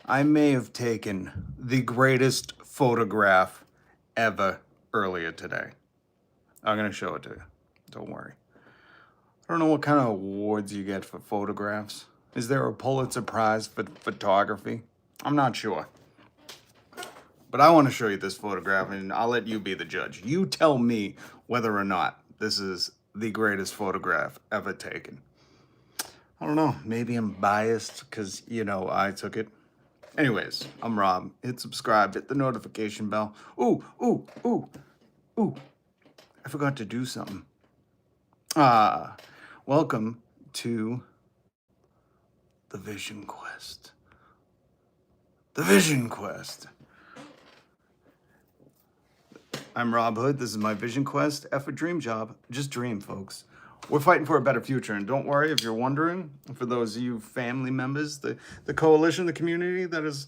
I may have taken the greatest photograph ever earlier today. I'm going to show it to you. Don't worry. I don't know what kind of awards you get for photographs. Is there a Pulitzer Prize for photography? I'm not sure. But I want to show you this photograph, and I'll let you be the judge. You tell me whether or not this is the greatest photograph ever taken. I don't know. Maybe I'm biased because, I took it. Anyways, I'm Rob. Hit subscribe, hit the notification bell. Ooh. I forgot to do something. Welcome to the Vision Quest. The Vision Quest. I'm Rob Hood. This is my Vision Quest. F a dream job. Just dream, folks. We're fighting for a better future. And don't worry if you're wondering, for those of you family members, the coalition, the community that is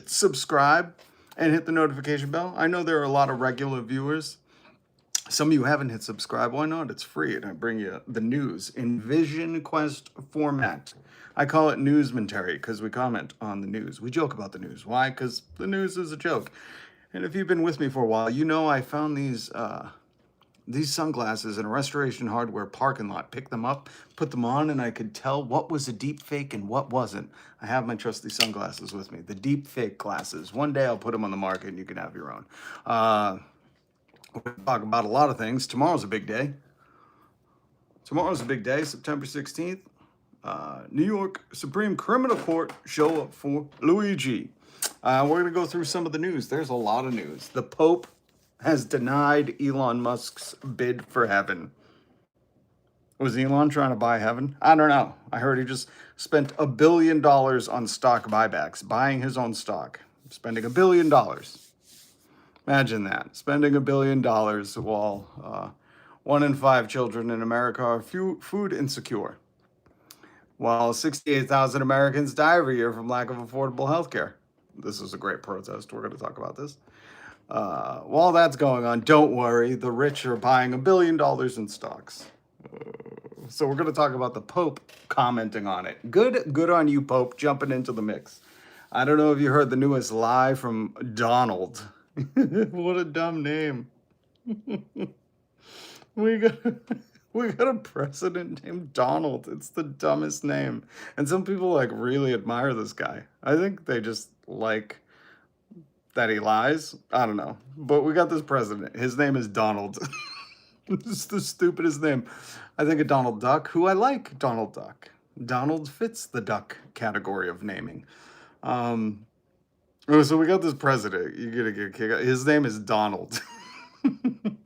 subscribe and hit the notification bell. I know there are a lot of regular viewers. Some of you haven't hit subscribe. Why not? It's free. And I bring you the news in Vision Quest format. I call it newsmentary because we comment on the news. We joke about the news. Why? Because the news is a joke. And if you've been with me for a while, you know I found these sunglasses in a restoration hardware parking lot. Picked them up, put them on, and I could tell what was a deep fake and what wasn't. I have my trusty sunglasses with me, the deep fake glasses. One day I'll put them on the market and you can have your own. We're going to talk about a lot of things. Tomorrow's a big day. September 16th. New York Supreme Criminal Court show up for Luigi. We're going to go through some of the news. There's a lot of news. The Pope has denied Elon Musk's bid for heaven. Was Elon trying to buy heaven? I don't know. I heard he just spent $1 billion on stock buybacks, buying his own stock, spending $1 billion. Imagine that, spending $1 billion while 1 in 5 children in America are food insecure, while 68,000 Americans die every year from lack of affordable health care. This is a great protest. We're going to talk about this. While that's going on, don't worry. The rich are buying $1 billion in stocks. So we're going to talk about the Pope commenting on it. Good on you, Pope, jumping into the mix. I don't know if you heard the newest lie from Donald. What a dumb name. We got a president named Donald. It's the dumbest name. And some people really admire this guy. I think they just like that he lies. I don't know. But we got this president. His name is Donald. It's the stupidest name. I think of Donald Duck, who I like Donald Duck. Donald fits the duck category of naming. So we got this president. You're gonna get kicked out. His name is Donald.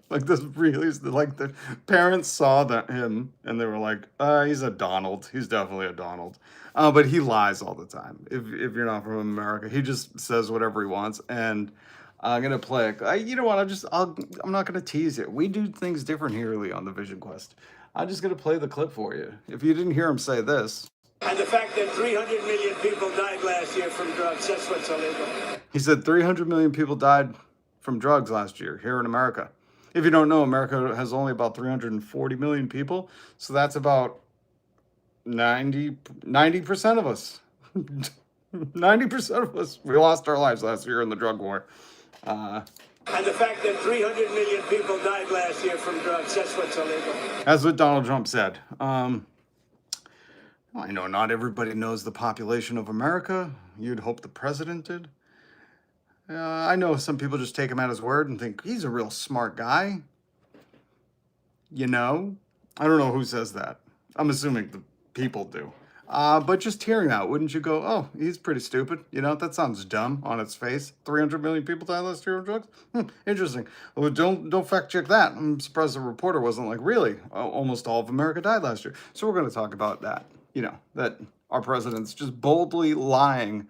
The parents saw him and they were like, he's a Donald. He's definitely a Donald. But he lies all the time. If you're not from America, he just says whatever he wants. And I'm gonna play it. You know what? I'm not gonna tease it. We do things different here on the Vision Quest. I'm just gonna play the clip for you. If you didn't hear him say this. And the fact that 300 million people died last year from drugs, that's what's illegal. He said 300 million people died from drugs last year here in America. If you don't know, America has only about 340 million people. So that's about 90% of us. 90% of us. We lost our lives last year in the drug war. And the fact that 300 million people died last year from drugs, that's what's illegal. That's what Donald Trump said. I know not everybody knows the population of America. You'd hope the president did. I know some people just take him at his word and think he's a real smart guy. I don't know who says that. I'm assuming the people do. But just hearing that, wouldn't you go, oh, he's pretty stupid. That sounds dumb on its face. 300 million people died last year of drugs? Interesting. Well, don't fact check that. I'm surprised the reporter wasn't like, really? Almost all of America died last year. So we're going to talk about that. That our president's just boldly lying.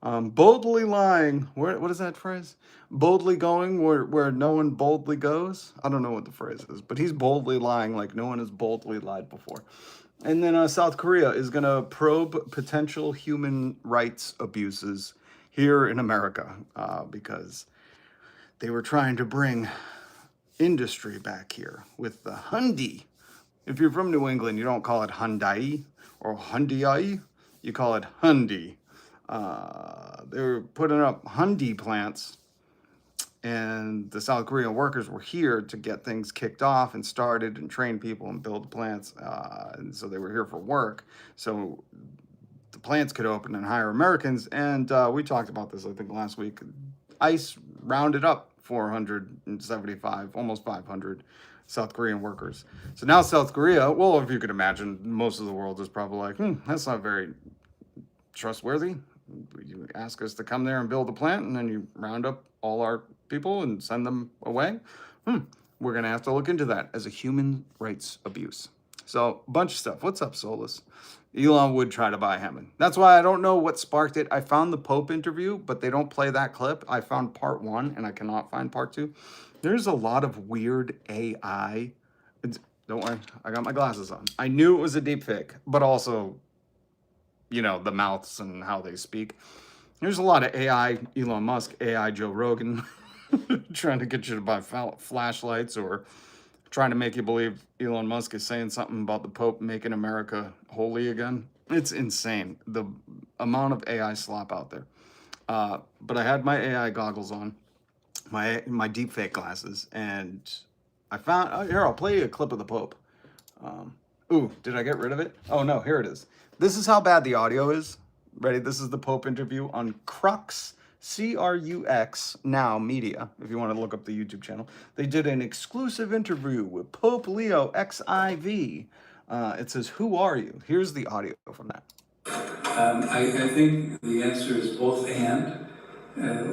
What is that phrase? Boldly going where no one boldly goes? I don't know what the phrase is, but he's boldly lying like no one has boldly lied before. And then South Korea is going to probe potential human rights abuses here in America because they were trying to bring industry back here with the Hyundai. If you're from New England, you don't call it Hyundai or Hyundai. You call it Hyundai. they were putting up Hyundai plants, and the South Korean workers were here to get things kicked off and started and train people and build plants. And so they were here for work. So the plants could open and hire Americans. And we talked about this, I think, last week. ICE rounded up 475, almost 500 South Korean workers. So now South Korea, well, if you could imagine, most of the world is probably like, that's not very trustworthy. You ask us to come there and build a plant, and then you round up all our people and send them away. We're going to have to look into that as a human rights abuse. So, a bunch of stuff. What's up, Solus? Elon would try to buy Hammond. That's why I don't know what sparked it. I found the Pope interview, but they don't play that clip. I found part 1, and I cannot find part 2. There's a lot of weird AI. Don't worry, I got my glasses on. I knew it was a deep fake, but also, the mouths and how they speak. There's a lot of AI, Elon Musk, AI Joe Rogan, trying to get you to buy flashlights or trying to make you believe Elon Musk is saying something about the Pope making America holy again. It's insane, the amount of AI slop out there. But I had my AI goggles on, my deepfake glasses, and I found, here, I'll play you a clip of the Pope. Ooh, did I get rid of it? Oh no, here it is. This is how bad the audio is. Ready? This is the Pope interview on Crux, C-R-U-X, Now Media, if you want to look up the YouTube channel. They did an exclusive interview with Pope Leo XIV. It says, "Who are you?" Here's the audio from that. I think the answer is both and.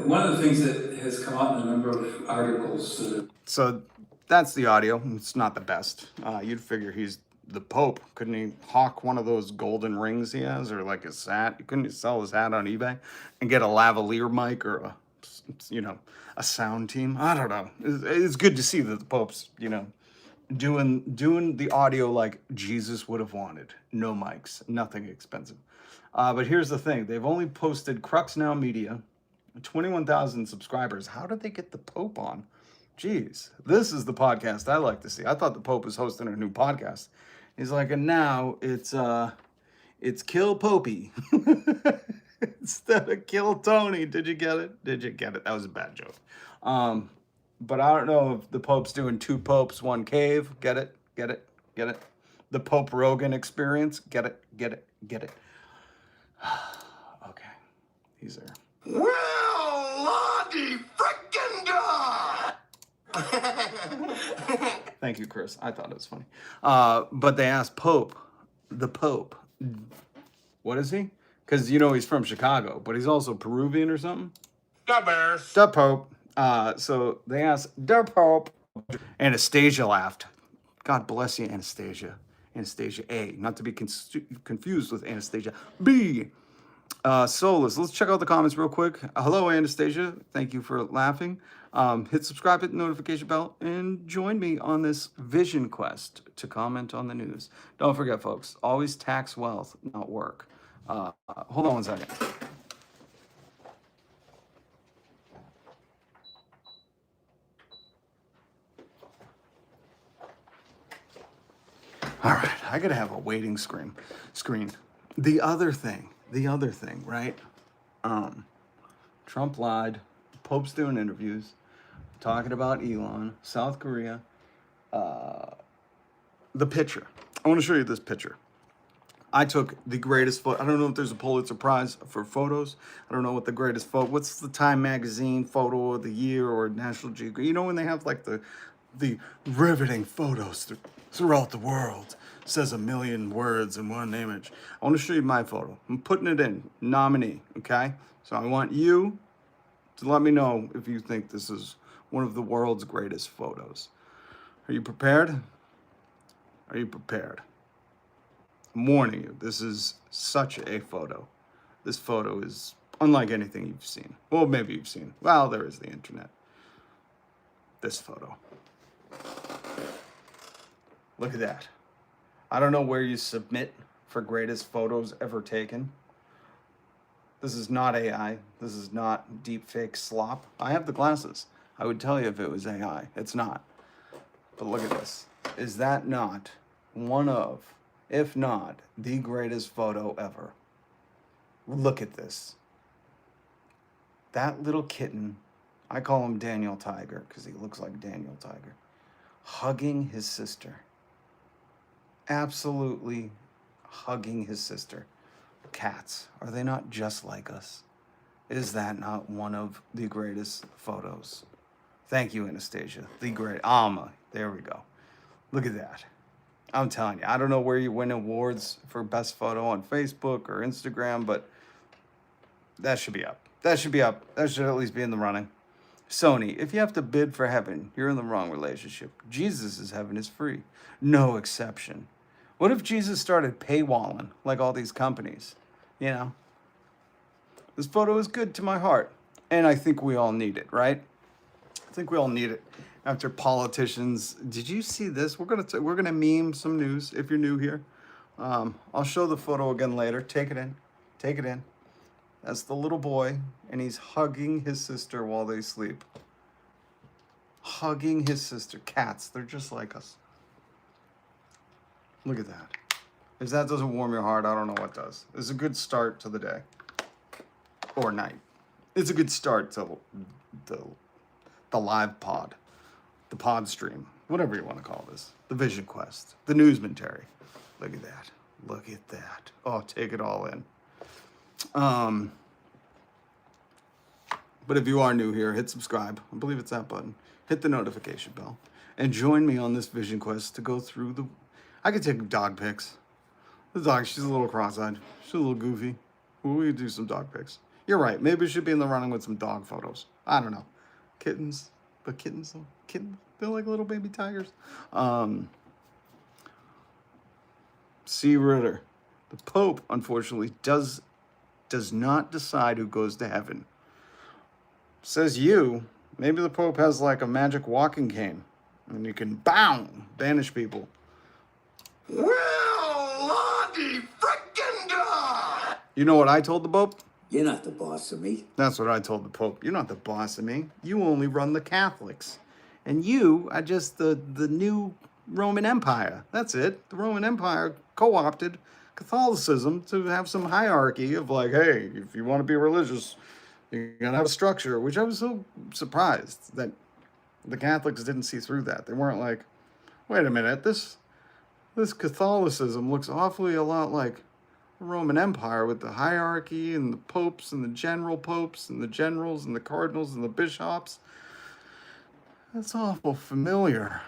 One of the things that has come out in a number of articles. So that's the audio. It's not the best. You'd figure he's the Pope. Couldn't he hawk one of those golden rings he has, or like his hat? Couldn't he sell his hat on eBay and get a lavalier mic or a sound team? I don't know. It's good to see that the Pope's doing the audio like Jesus would have wanted. No mics, nothing expensive. But here's the thing: they've only posted Crux Now Media, 21,000 subscribers. How did they get the Pope on? Jeez, this is the podcast I like to see. I thought the Pope was hosting a new podcast. He's like, and now it's Kill Popey instead of Kill Tony. Did you get it? Did you get it? That was a bad joke. But I don't know if the Pope's doing 2 popes, 1 cave. Get it? Get it? Get it? The Pope Rogan experience. Get it? Get it? Get it? Okay, he's there. Well, Lottie frickin' God! Thank you, Chris. I thought it was funny. But they asked the Pope, what is he? Because he's from Chicago, but he's also Peruvian or something. The Bears. The Pope. So they asked the Pope. Anastasia laughed. God bless you, Anastasia. Anastasia A, not to be confused with Anastasia B. Solus, let's check out the comments real quick. Hello, Anastasia. Thank you for laughing. Hit subscribe, hit the notification bell, and join me on this vision quest to comment on the news. Don't forget, folks, always tax wealth, not work. Hold on one second. All right, I gotta have a waiting screen. The other thing, right? Trump lied. Pope's doing interviews, talking about Elon, South Korea. The picture. I want to show you this picture. I took the greatest photo. I don't know if there's a Pulitzer Prize for photos. I don't know what the greatest photo. What's the Time Magazine photo of the year or National Geographic? When they have like the riveting photos throughout the world. Says 1 million words in one image. I want to show you my photo. I'm putting it in. Nominee. Okay? So I want you to let me know if you think this is one of the world's greatest photos. Are you prepared? Are you prepared? I'm warning you, this is such a photo. This photo is unlike anything you've seen. Well, maybe you've seen. Well, there is the internet. This photo. Look at that. I don't know where you submit for greatest photos ever taken. This is not AI. This is not deepfake slop. I have the glasses. I would tell you if it was AI. It's not. But look at this. Is that not one of, if not, the greatest photo ever? Look at this. That little kitten, I call him Daniel Tiger because he looks like Daniel Tiger, hugging his sister. Absolutely hugging his sister. Cats, are they not just like us? Is that not one of the greatest photos? Thank you, Anastasia. The great Alma. There we go. Look at that. I'm telling you, I don't know where you win awards for best photo on Facebook or Instagram, but that should be up. That should be up. That should at least be in the running. Sony, if you have to bid for heaven, you're in the wrong relationship. Jesus' heaven is free. No exception. What if Jesus started paywalling like all these companies? You know? This photo is good to my heart. And I think we all need it, right? I think we all need it. After politicians, did you see this? We're gonna meme some news if you're new here. I'll show the photo again later. Take it in. Take it in. That's the little boy, and he's hugging his sister while they sleep. Hugging his sister. Cats, they're just like us. Look at that. If that doesn't warm your heart, I don't know what does. It's a good start to the day. Or night. It's a good start to the live pod. The pod stream. Whatever you want to call this. The Vision Quest. The Newsmentary. Look at that. Look at that. Oh, take it all in. But if you are new here, hit subscribe. I believe it's that button. Hit the notification bell. And join me on this Vision Quest to go through the... I could take dog pics. The dog, she's a little cross-eyed. She's a little goofy. We could do some dog pics. You're right. Maybe we should be in the running with some dog photos. I don't know. Kittens. But kittens, they're like little baby tigers. C. Ritter. The Pope, unfortunately, does not decide who goes to heaven. Says you. Maybe the Pope has like a magic walking cane. And you can, banish people. Well, Lottie frickin' da! You know what I told the Pope? You're not the boss of me. That's what I told the Pope. You're not the boss of me. You only run the Catholics. And you are just the new Roman Empire. That's it. The Roman Empire co-opted Catholicism to have some hierarchy of like, hey, if you want to be religious, you gotta have a structure, which I was so surprised that the Catholics didn't see through that. They weren't like, wait a minute, this Catholicism looks awfully a lot like the Roman Empire with the hierarchy and the popes and the general popes and the generals and the cardinals and the bishops. That's awful familiar.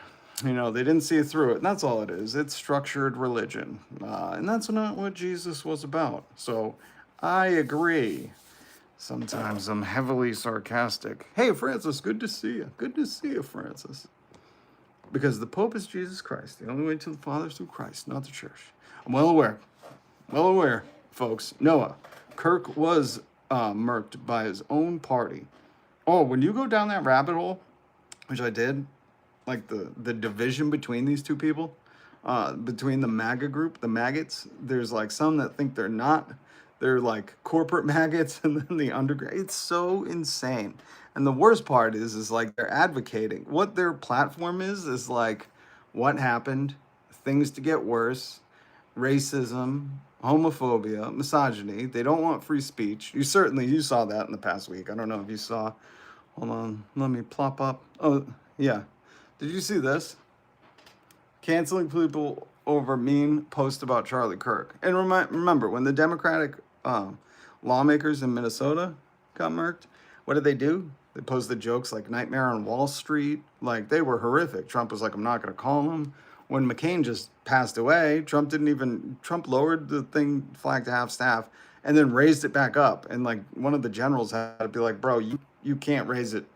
You know, they didn't see through it, and that's all it is. It's structured religion, and that's not what Jesus was about. So I agree. Sometimes I'm heavily sarcastic. Hey, Francis, good to see you. Good to see you, Francis. Because the Pope is Jesus Christ. The only way to the Father is through Christ, not the church. I'm well aware, folks. Noah, Kirk was murked by his own party. Oh, when you go down that rabbit hole, which I did, like the division between these two people, between the MAGA group, the maggots, there's like some that think they're not. They're like corporate maggots, and then the underground. It's so insane. And the worst part is like they're advocating. What their platform is like what happened, things to get worse, racism, homophobia, misogyny. They don't want free speech. You saw that in the past week. I don't know if you saw. Hold on, let me plop up. Oh, yeah. Did you see this? Canceling people over mean post about Charlie Kirk. And remember, when the Democratic lawmakers in Minnesota got murked, what did they do? They posted jokes like Nightmare on Wall Street. Like, they were horrific. Trump was like, I'm not going to call him. When McCain just passed away, Trump lowered the flag to half staff and then raised it back up. And like one of the generals had to be like, bro, you can't raise it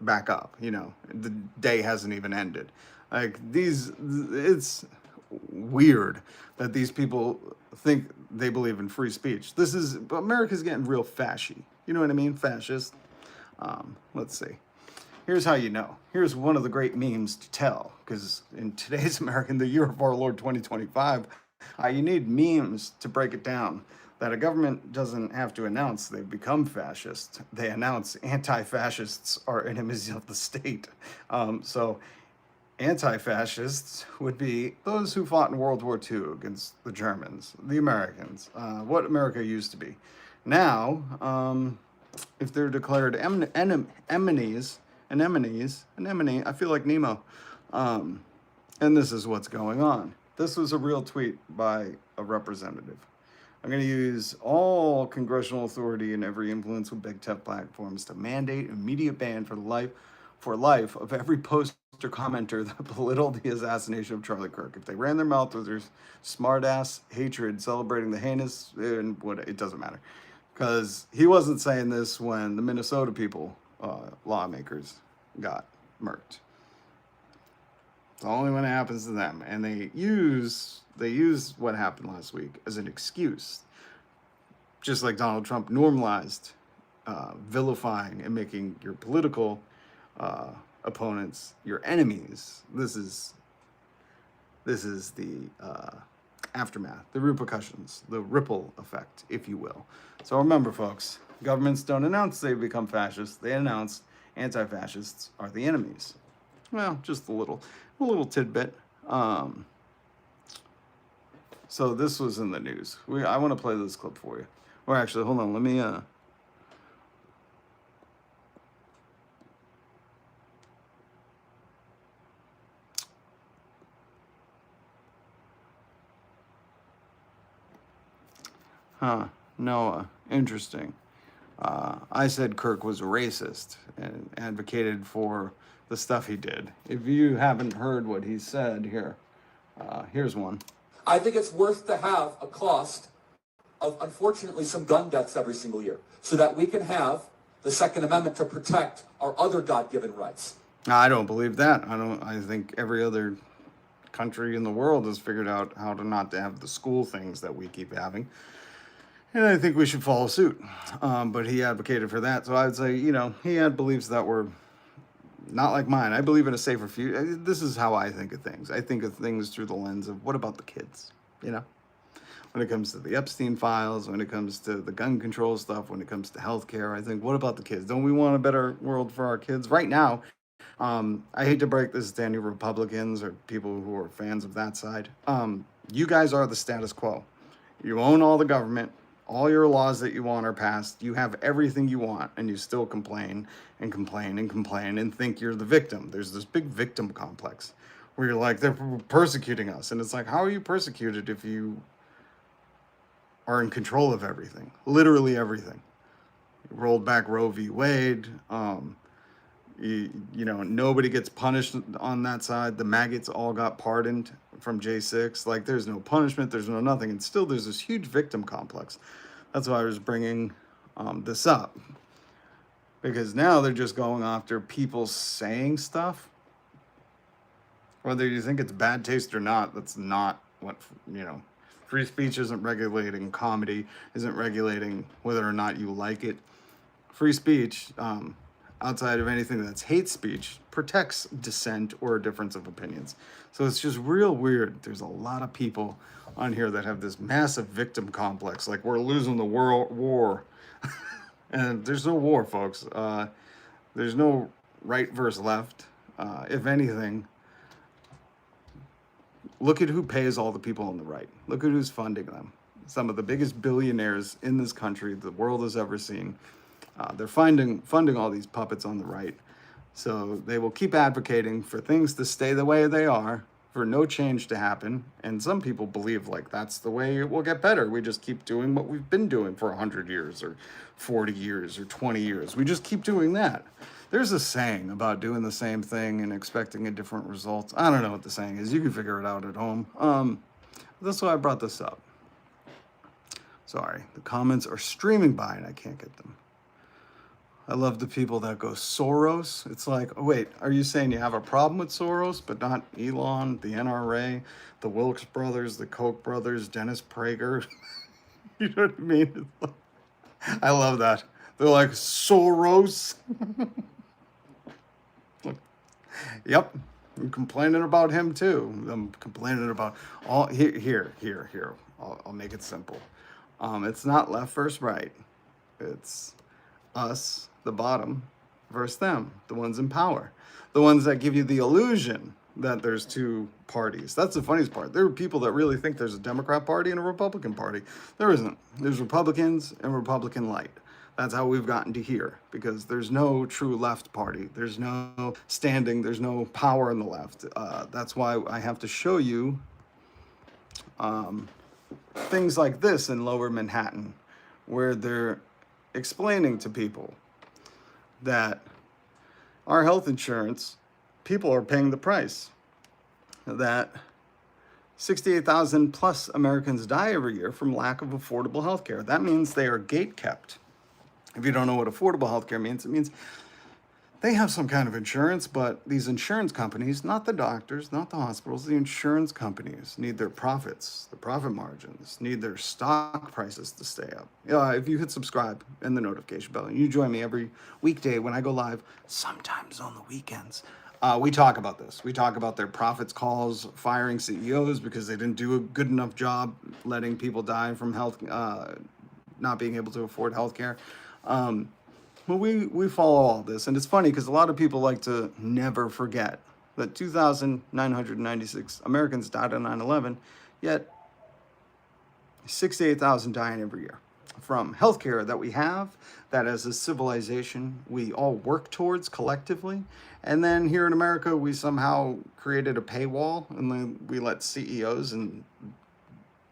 back up. You know, the day hasn't even ended. Like it's weird that these people think they believe in free speech. America's getting real fashy. You know what I mean? Fascist. Let's see. Here's how you know. Here's one of the great memes to tell, because in today's America, in the year of our Lord 2025, you need memes to break it down. That a government doesn't have to announce they've become fascist. They announce anti-fascists are enemies of the state. So anti-fascists would be those who fought in World War II against the Germans, the Americans, what America used to be. Now, if they're declared enemies, I feel like Nemo. And this is what's going on. This was a real tweet by a representative. I'm going to use all congressional authority and every influence with big tech platforms to mandate immediate ban for life of every post or commenter that belittled the assassination of Charlie Kirk. If they ran their mouth with their smart-ass hatred celebrating the heinous, and what, it doesn't matter. Because he wasn't saying this when the Minnesota people, lawmakers, got murked. It's only when it happens to them. And they use what happened last week as an excuse. Just like Donald Trump normalized vilifying and making your political opponents your enemies. This is the aftermath, the repercussions, the ripple effect, if you will. So remember, folks, governments don't announce they become fascists. They announce anti-fascists are the enemies. Well, just a little tidbit. So this was in the news. I want to play this clip for you. Or actually, hold on. Let me. Noah, interesting. I said Kirk was a racist and advocated for the stuff he did. If you haven't heard what he said, here's one. I think it's worth to have a cost of, unfortunately, some gun deaths every single year so that we can have the Second Amendment to protect our other God-given rights. I don't believe that. I think every other country in the world has figured out how to not to have the school things that we keep having. And I think we should follow suit. But he advocated for that. So I would say, he had beliefs that were not like mine. I believe in a safer future. This is how I think of things. I think of things through the lens of what about the kids, When it comes to the Epstein files, when it comes to the gun control stuff, when it comes to healthcare, I think, what about the kids? Don't we want a better world for our kids? Right now, I hate to break this to any Republicans or people who are fans of that side. You guys are the status quo. You own all the government. All your laws that you want are passed. You have everything you want, and you still complain and complain and complain and think you're the victim. There's this big victim complex where you're like, they're persecuting us. And it's like, how are you persecuted if you are in control of everything? Literally everything. You rolled back Roe v. Wade. Nobody gets punished on that side. The maggots all got pardoned from J6. Like, there's no punishment, there's no nothing. And still there's this huge victim complex. That's why I was bringing this up. Because now they're just going after people saying stuff. Whether you think it's bad taste or not, that's not what, free speech isn't regulating comedy, isn't regulating whether or not you like it. Free speech, outside of anything that's hate speech, protects dissent or a difference of opinions. So it's just real weird. There's a lot of people on here that have this massive victim complex, like we're losing the world war. And there's no war, folks. There's no right versus left. If anything, look at who pays all the people on the right. Look at who's funding them. Some of the biggest billionaires in this country the world has ever seen. They're funding all these puppets on the right. So they will keep advocating for things to stay the way they are, for no change to happen. And some people believe like that's the way it will get better. We just keep doing what we've been doing for 100 years or 40 years or 20 years. We just keep doing that. There's a saying about doing the same thing and expecting a different result. I don't know what the saying is. You can figure it out at home. That's why I brought this up. Sorry, the comments are streaming by and I can't get them. I love the people that go Soros. It's like, oh, wait, are you saying you have a problem with Soros, but not Elon, the NRA, the Wilkes brothers, the Koch brothers, Dennis Prager? You know what I mean? I love that. They're like, Soros. Look, yep, I'm complaining about him too. I'm complaining about all, here. I'll make it simple. It's not left versus right. It's us, the bottom, versus them, the ones in power, the ones that give you the illusion that there's two parties. That's the funniest part. There are people that really think there's a Democrat Party and a Republican Party. There isn't. There's Republicans and Republican light. That's how we've gotten to here, because there's no true left party. There's no standing. There's no power in the left. That's why I have to show you things like this in Lower Manhattan, where they're explaining to people that our health insurance, people are paying the price. That 68,000 plus Americans die every year from lack of affordable health care. That means they are gate kept. If you don't know what affordable health care means, it means they have some kind of insurance, but these insurance companies, not the doctors, not the hospitals, the insurance companies need their profits, the profit margins, need their stock prices to stay up. If you hit subscribe and the notification bell, and you join me every weekday when I go live, sometimes on the weekends, we talk about this. We talk about their profits calls, firing CEOs because they didn't do a good enough job letting people die from health, not being able to afford health care. Well, we follow all this, and it's funny because a lot of people like to never forget that 2,996 Americans died on 9/11, yet 68,000 dying every year from healthcare that we have, that as a civilization we all work towards collectively. And then here in America, we somehow created a paywall, and then we let CEOs and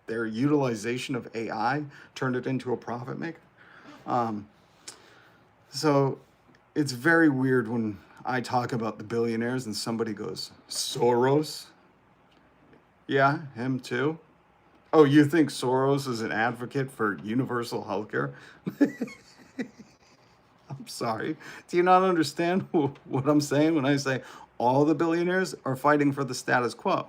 their utilization of AI turn it into a profit maker. So it's very weird when I talk about the billionaires and somebody goes, Soros? Yeah, him too. Oh, you think Soros is an advocate for universal healthcare? I'm sorry. Do you not understand what I'm saying when I say all the billionaires are fighting for the status quo?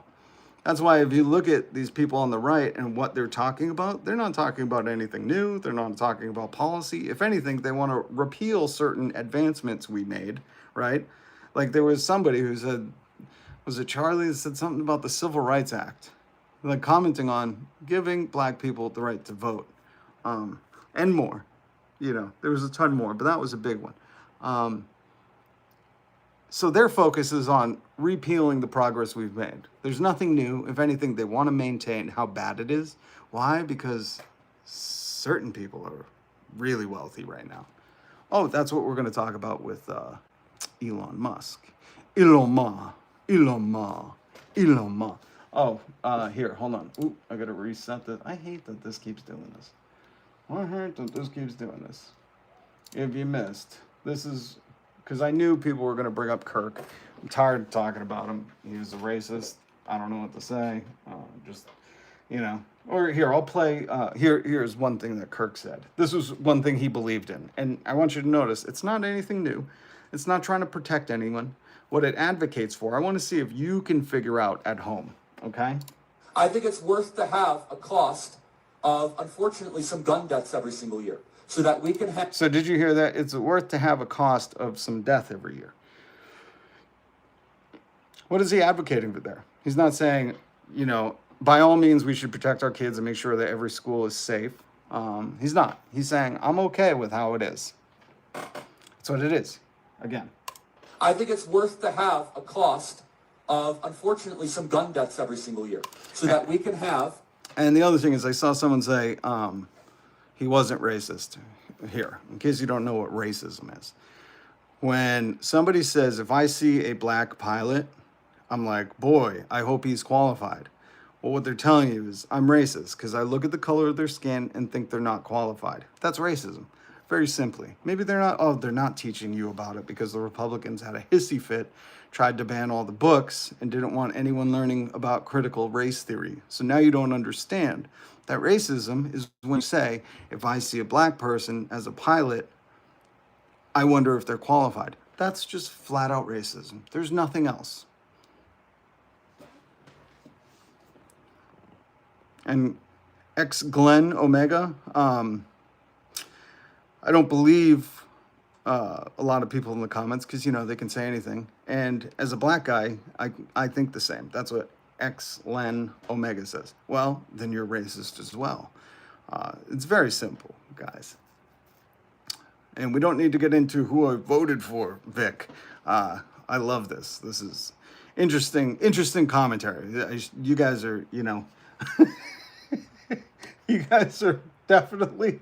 That's why if you look at these people on the right and what they're talking about, they're not talking about anything new. They're not talking about policy. If anything, they want to repeal certain advancements we made, right? Like there was somebody who said, was it Charlie that said something about the Civil Rights Act? Like commenting on giving black people the right to vote, and more. There was a ton more, but that was a big one. So their focus is on repealing the progress we've made. There's nothing new. If anything, they want to maintain how bad it is. Why? Because certain people are really wealthy right now. Oh, that's what we're going to talk about with Elon Musk. Elon Musk. Oh, here, hold on. Ooh, I got to reset this. I hate that this keeps doing this. I hate that this keeps doing this. If you missed, this is... because I knew people were going to bring up Kirk. I'm tired of talking about him. He was a racist. I don't know what to say. Or here, I'll play. Here's one thing that Kirk said. This was one thing he believed in. And I want you to notice, it's not anything new. It's not trying to protect anyone. What it advocates for, I want to see if you can figure out at home, okay? I think it's worth to have a cost of, unfortunately, some gun deaths every single year, so that we can have... So did you hear that? It's worth to have a cost of some death every year. What is he advocating for there? He's not saying, by all means, we should protect our kids and make sure that every school is safe. He's not. He's saying, I'm okay with how it is. That's what it is. Again. I think it's worth to have a cost of, unfortunately, some gun deaths every single year, so that we can have... And the other thing is I saw someone say he wasn't racist. Here, in case you don't know what racism is. When somebody says, if I see a black pilot, I'm like, boy, I hope he's qualified. Well, what they're telling you is I'm racist because I look at the color of their skin and think they're not qualified. That's racism. Very simply. Maybe they're not teaching you about it because the Republicans had a hissy fit, tried to ban all the books, and didn't want anyone learning about critical race theory. So now you don't understand that racism is when you say, if I see a black person as a pilot, I wonder if they're qualified. That's just flat out racism. There's nothing else. And X Glenn Omega, I don't believe a lot of people in the comments because, they can say anything. And as a black guy, I think the same. That's what X Len Omega says. Well, then you're racist as well. It's very simple, guys. And we don't need to get into who I voted for, Vic. I love this. This is interesting commentary. You guys are, you guys are definitely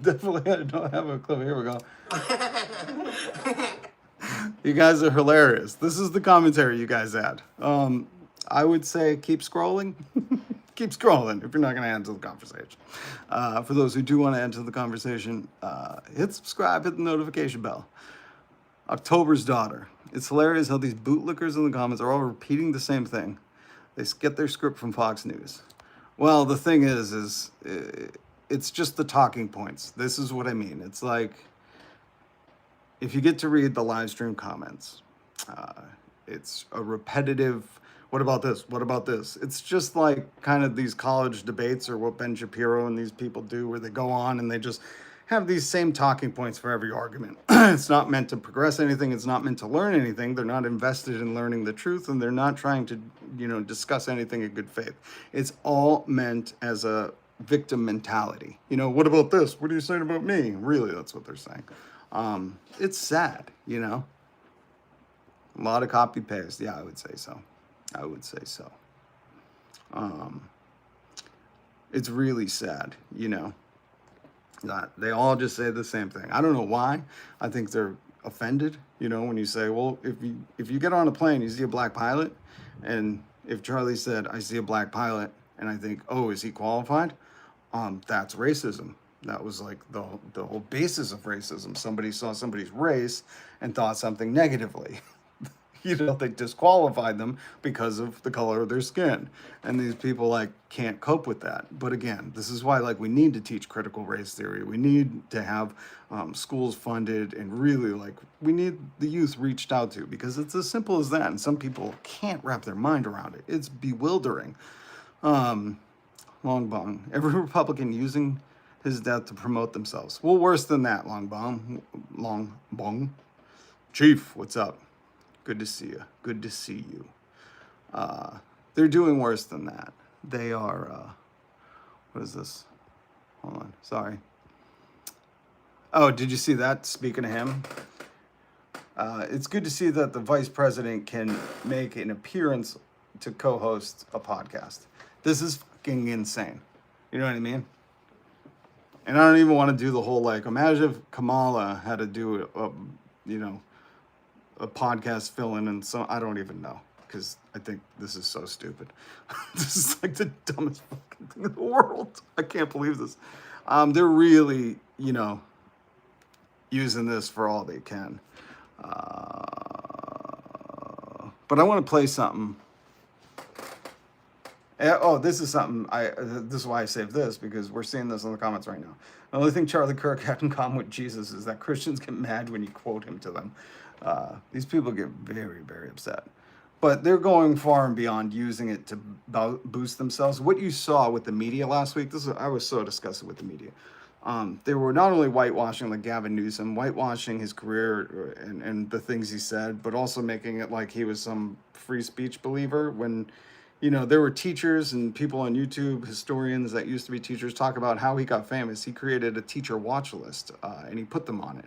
Definitely, I don't have a clip. Here we go. You guys are hilarious. This is the commentary you guys had. I would say keep scrolling. Keep scrolling if you're not going to enter the conversation. For those who do want to enter the conversation, hit subscribe, hit the notification bell. October's daughter. It's hilarious how these bootlickers in the comments are all repeating the same thing. They get their script from Fox News. Well, the thing is it's just the talking points. This is what I mean. It's like, if you get to read the live stream comments, it's a repetitive, what about this? What about this? It's just like kind of these college debates, or what Ben Shapiro and these people do, where they go on and they just have these same talking points for every argument. It's not meant to progress anything. It's not meant to learn anything. They're not invested in learning the truth, and they're not trying to, discuss anything in good faith. It's all meant as a victim mentality. What about this? What are you saying about me? Really, that's what they're saying. It's sad, A lot of copy paste. Yeah, I would say so. It's really sad, that they all just say the same thing. I don't know why. I think they're offended, when you say, well, if you get on a plane, you see a black pilot, and if Charlie said, I see a black pilot, and I think, oh, is he qualified? That's racism. That was like the whole basis of racism. Somebody saw somebody's race and thought something negatively. They disqualified them because of the color of their skin. And these people can't cope with that. But again, this is why we need to teach critical race theory. We need to have schools funded, and really we need the youth reached out to, because it's as simple as that. And some people can't wrap their mind around it. It's bewildering. Long bong. Every Republican using his death to promote themselves. Well, worse than that, Long bong. Chief, what's up? Good to see you. Good to see you. They're doing worse than that. They are, what is this? Hold on, sorry. Oh, did you see that? Speaking of him, it's good to see that the vice president can make an appearance to co-host a podcast. This is fucking insane. You know what I mean? And I don't even want to do the whole, imagine if Kamala had to do a podcast fill-in, and so I don't even know, because I think this is so stupid. This is the dumbest fucking thing in the world. I can't believe this. They're really, using this for all they can. But I want to play something. Oh, this is something, this is why I saved this, because we're seeing this in the comments right now. The only thing Charlie Kirk had in common with Jesus is that Christians get mad when you quote him to them. These people get very, very upset. But they're going far and beyond using it to boost themselves. What you saw with the media last week, I was so disgusted with the media. They were not only whitewashing Gavin Newsom, whitewashing his career and the things he said, but also making it like he was some free speech believer, when there were teachers and people on YouTube, historians that used to be teachers, talk about how he got famous. He created a teacher watch list, and he put them on it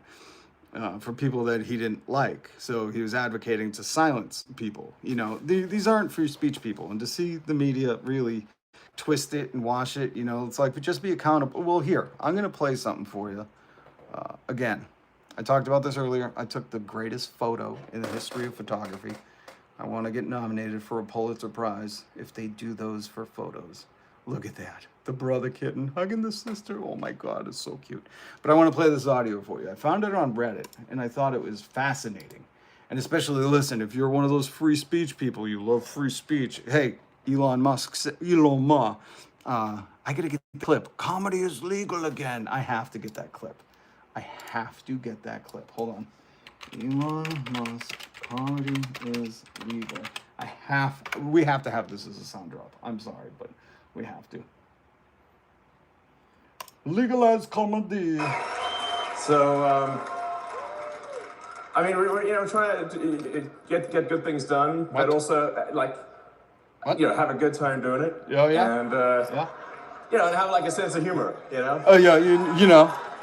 for people that he didn't like. So he was advocating to silence people. These aren't free speech people. And to see the media really twist it and wash it, it's just be accountable. Well, here, I'm going to play something for you. Again, I talked about this earlier. I took the greatest photo in the history of photography. I want to get nominated for a Pulitzer Prize if they do those for photos. Look at that. The brother kitten hugging the sister. Oh my God, it's so cute. But I want to play this audio for you. I found it on Reddit, and I thought it was fascinating. And especially, listen, if you're one of those free speech people, you love free speech. Hey, Elon Musk, I got to get the clip. Comedy is legal again. I have to get that clip. Hold on. Elon Musk, comedy is legal. We have to have this as a sound drop. I'm sorry, but we have to. Legalize comedy. So, we're trying to get good things done, but also have a good time doing it. Oh yeah. And yeah. And have a sense of humor. Oh yeah, you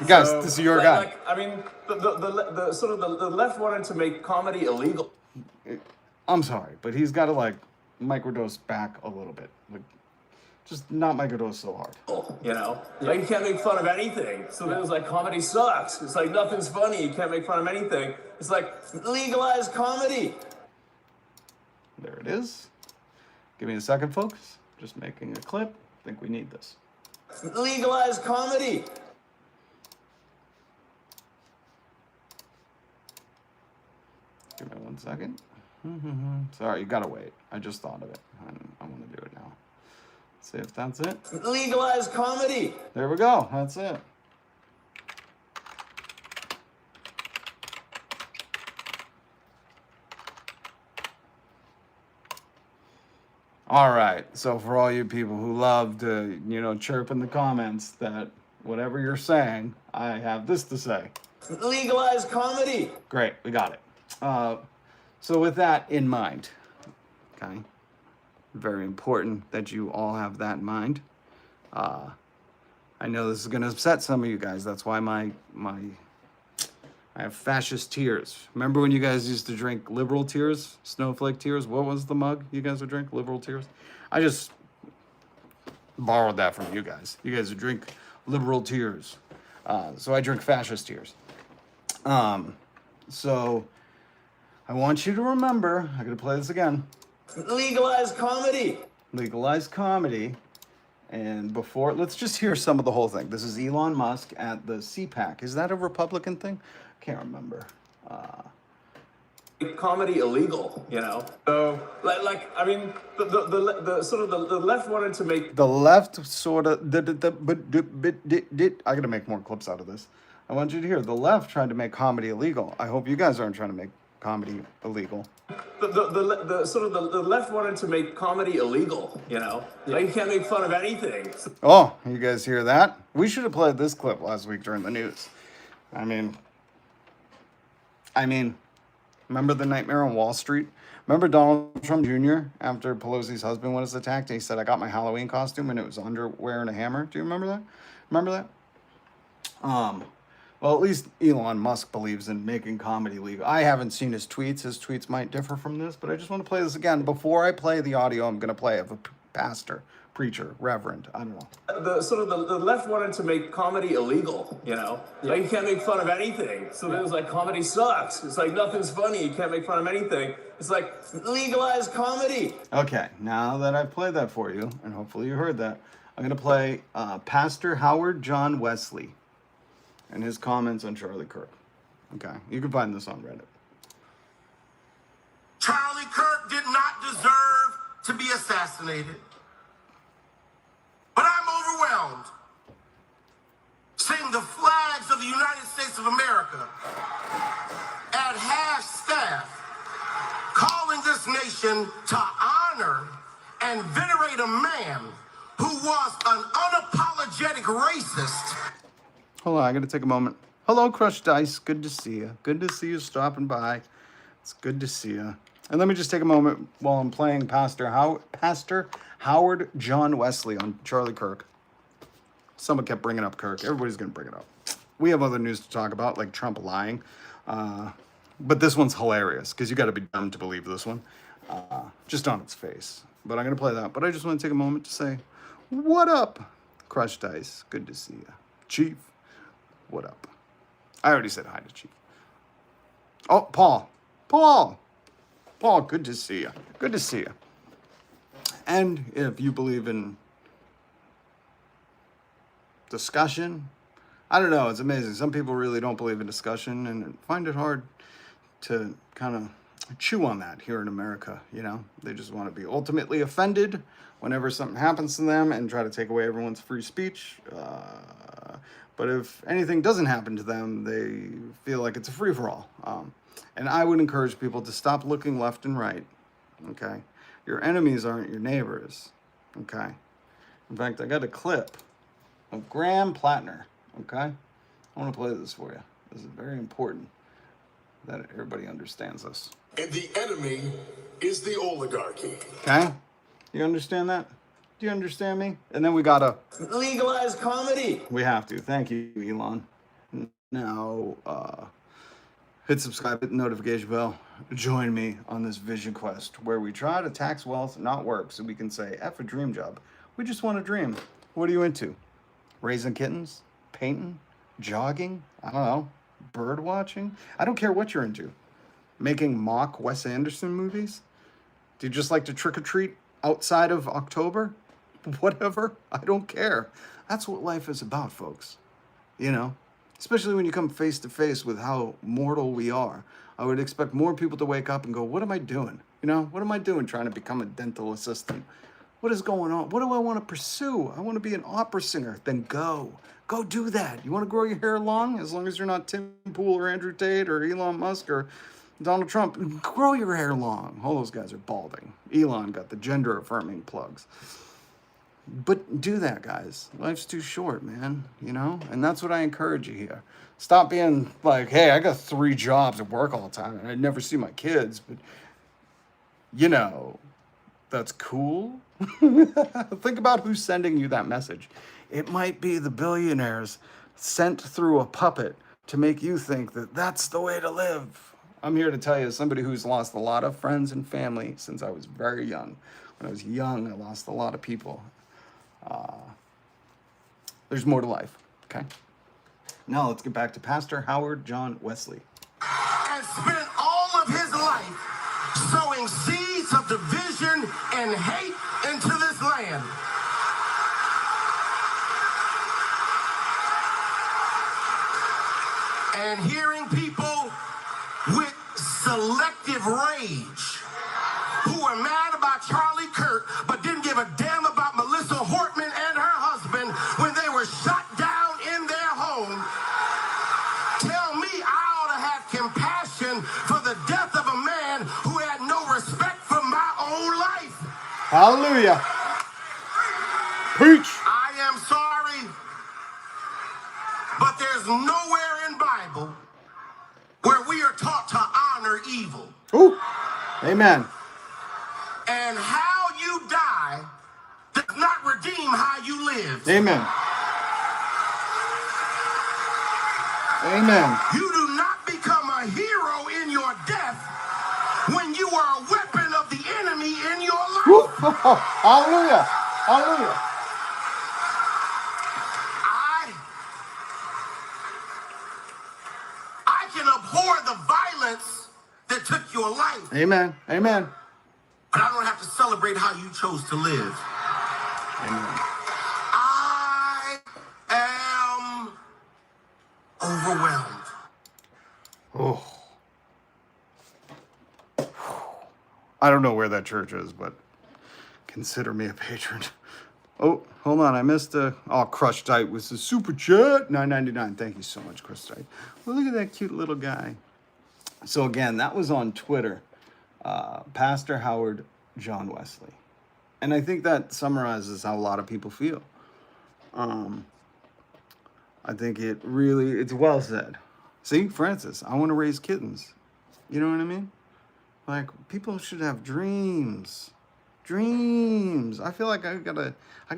guys, this is your guy. The sort of the left wanted to make comedy illegal. I'm sorry, but he's got to microdose back a little bit. Just not make it go so hard. You know, like you can't make fun of anything. So then it was like comedy sucks. It's like nothing's funny. You can't make fun of anything. It's like legalize comedy. There it is. Give me a second, folks. Just making a clip. I think we need this. Legalize comedy. Give me 1 second. Sorry, you gotta wait. I just thought of it. I want to do it now. See if that's it. Legalize comedy. There we go. That's it. All right. So for all you people who love to, chirp in the comments that whatever you're saying, I have this to say. Legalize comedy. Great. We got it. So with that in mind, okay, very important that you all have that in mind. I know this is going to upset some of you guys. That's why I have fascist tears. Remember when you guys used to drink liberal tears, snowflake tears? What was the mug you guys would drink? Liberal tears? I just borrowed that from you guys. You guys would drink liberal tears. So I drink fascist tears. So I want you to remember, I'm going to play this again. Legalize comedy. Legalize comedy. And before, let's just hear some of the whole thing. This is Elon Musk at the CPAC. Is that a Republican thing? I can't remember. Comedy illegal, you know. So, I mean, the sort of the left wanted to make The left sort of, I got to make more clips out of this. I want you to hear, the left tried to make comedy illegal. I hope you guys aren't trying to make comedy illegal. The left wanted to make comedy illegal, you know. Like you can't make fun of anything. Oh, you guys hear that? We should have played this clip last week during the news. I mean, remember the Nightmare on Wall Street? Remember Donald Trump Jr. after Pelosi's husband was attacked and he said, I got my Halloween costume and it was underwear and a hammer? Do you remember that? Remember that? Well, at least Elon Musk believes in making comedy legal. I haven't seen his tweets. His tweets might differ from this, but I just want to play this again. Before I play the audio, I'm going to play of a pastor, preacher, reverend, I don't know. The left wanted to make comedy illegal, you know. Like you can't make fun of anything. So then it was like comedy sucks. It's like nothing's funny. You can't make fun of anything. It's like legalize comedy. Okay, now that I've played that for you, and hopefully you heard that, I'm going to play Pastor Howard John Wesley and his comments on Charlie Kirk. Okay, you can find this on Reddit. Charlie Kirk did not deserve to be assassinated. But I'm overwhelmed seeing the flags of the United States of America at half staff calling this nation to honor and venerate a man who was an unapologetic racist. Hold on, I gotta take a moment. Hello, Crushed Dice. Good to see you. Good to see you stopping by. It's good to see you. And let me just take a moment while I'm playing Pastor Howard John Wesley on Charlie Kirk. Someone kept bringing up Kirk. Everybody's gonna bring it up. We have other news to talk about, like Trump lying. But this one's hilarious because you got to be dumb to believe this one, just on its face. But I'm gonna play that. But I just want to take a moment to say, what up, Crushed Dice? Good to see you, Chief. What up? I already said hi to Chief. Oh, Paul, good to see you. Good to see you. And if you believe in discussion, I don't know, it's amazing. Some people really don't believe in discussion and find it hard to kind of chew on that here in America, you know? They just want to be ultimately offended whenever something happens to them and try to take away everyone's free speech. But if anything doesn't happen to them, they feel like it's a free-for-all. And I would encourage people to stop looking left and right, okay? Your enemies aren't your neighbors, okay? In fact, I got a clip of Graham Plattner, okay? I want to play this for you. This is very important that everybody understands this. And the enemy is the oligarchy. Okay? You understand that? Do you understand me? And then we gotta legalize comedy. We have to. Thank you, Elon. Now, hit subscribe, hit the notification bell. Join me on this vision quest where we try to tax wealth, not work, so we can say, F a dream job. We just want to dream. What are you into? Raising kittens? Painting? Jogging? I don't know. Bird watching? I don't care what you're into. Making mock Wes Anderson movies? Do you just like to trick or treat outside of October? Whatever. I don't care. That's what life is about, folks. You know? Especially when you come face to face with how mortal we are. I would expect more people to wake up and go, what am I doing? You know, what am I doing trying to become a dental assistant? What is going on? What do I want to pursue? I want to be an opera singer. Then go. Go do that. You want to grow your hair long? As long as you're not Tim Pool or Andrew Tate or Elon Musk or Donald Trump. Grow your hair long. All those guys are balding. Elon got the gender-affirming plugs. But do that, guys. Life's too short, man, you know? And that's what I encourage you here. Stop being like, hey, I got 3 jobs at work all the time, and I never see my kids, but, you know, that's cool. Think about who's sending you that message. It might be the billionaires sent through a puppet to make you think that that's the way to live. I'm here to tell you, as somebody who's lost a lot of friends and family since I was very young. When I was young, I lost a lot of people. There's more to life, okay? Now let's get back to Pastor Howard John Wesley. And spent all of his life sowing seeds of division and hate into this land. And hearing people with selective rage who were mad about Charlie Kirk but didn't give a damn about Melissa Hortman and her husband when they were shot down in their home, tell me I ought to have compassion for the death of a man who had no respect for my own life. Hallelujah. Preach. I am sorry, but there's nowhere in Bible where we are taught to honor evil. Ooh. Amen. And how you die does not redeem how you live. Amen. Amen. You do not become a hero in your death when you are a weapon of the enemy in your life. Woo. Hallelujah. Hallelujah. I can abhor the violence that took your life. Amen. Amen. But I don't have to celebrate how you chose to live. Amen. I am overwhelmed. Oh. I don't know where that church is, but consider me a patron. Oh, hold on. I missed Crush Tight with the super chat. $9.99. Thank you so much, Crush Tight. Well, look at that cute little guy. So again, that was on Twitter. Pastor Howard John Wesley. And I think that summarizes how a lot of people feel. I think it's well said. See, Francis, I want to raise kittens. You know what I mean? Like, people should have dreams. Dreams. I feel like I gotta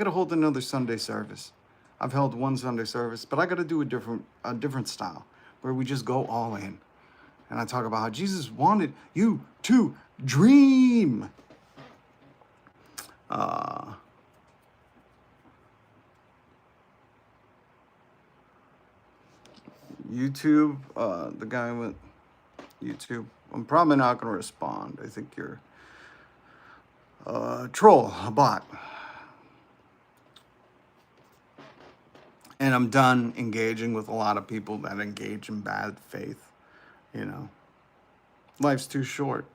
hold another Sunday service. I've held one Sunday service, but I gotta do a different style where we just go all in. And I talk about how Jesus wanted you to dream. YouTube, the guy with YouTube. I'm probably not going to respond. I think you're a troll, a bot. And I'm done engaging with a lot of people that engage in bad faith. You know, life's too short.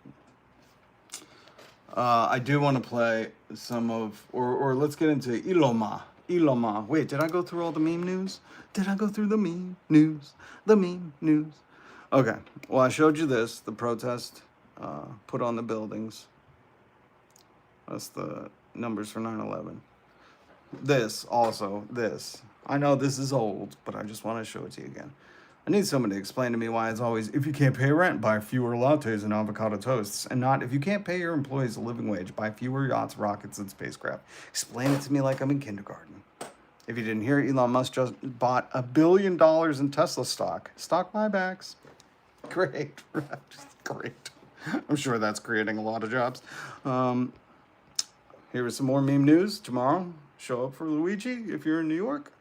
I do want to play some of, or let's get into Iloma. Wait, did I go through all the meme news? Did I go through the meme news? The meme news. Okay, well, I showed you this, the protest put on the buildings. That's the numbers for 9/11. This, also, this. I know this is old, but I just want to show it to you again. I need someone to explain to me why it's always, if you can't pay rent, buy fewer lattes and avocado toasts, and not, if you can't pay your employees a living wage, buy fewer yachts, rockets, and spacecraft. Explain it to me like I'm in kindergarten. If you didn't hear, Elon Musk just bought $1 billion in Tesla stock. Stock buybacks. Great. Great. I'm sure that's creating a lot of jobs. Here is some more meme news tomorrow. show up for Luigi if you're in New York.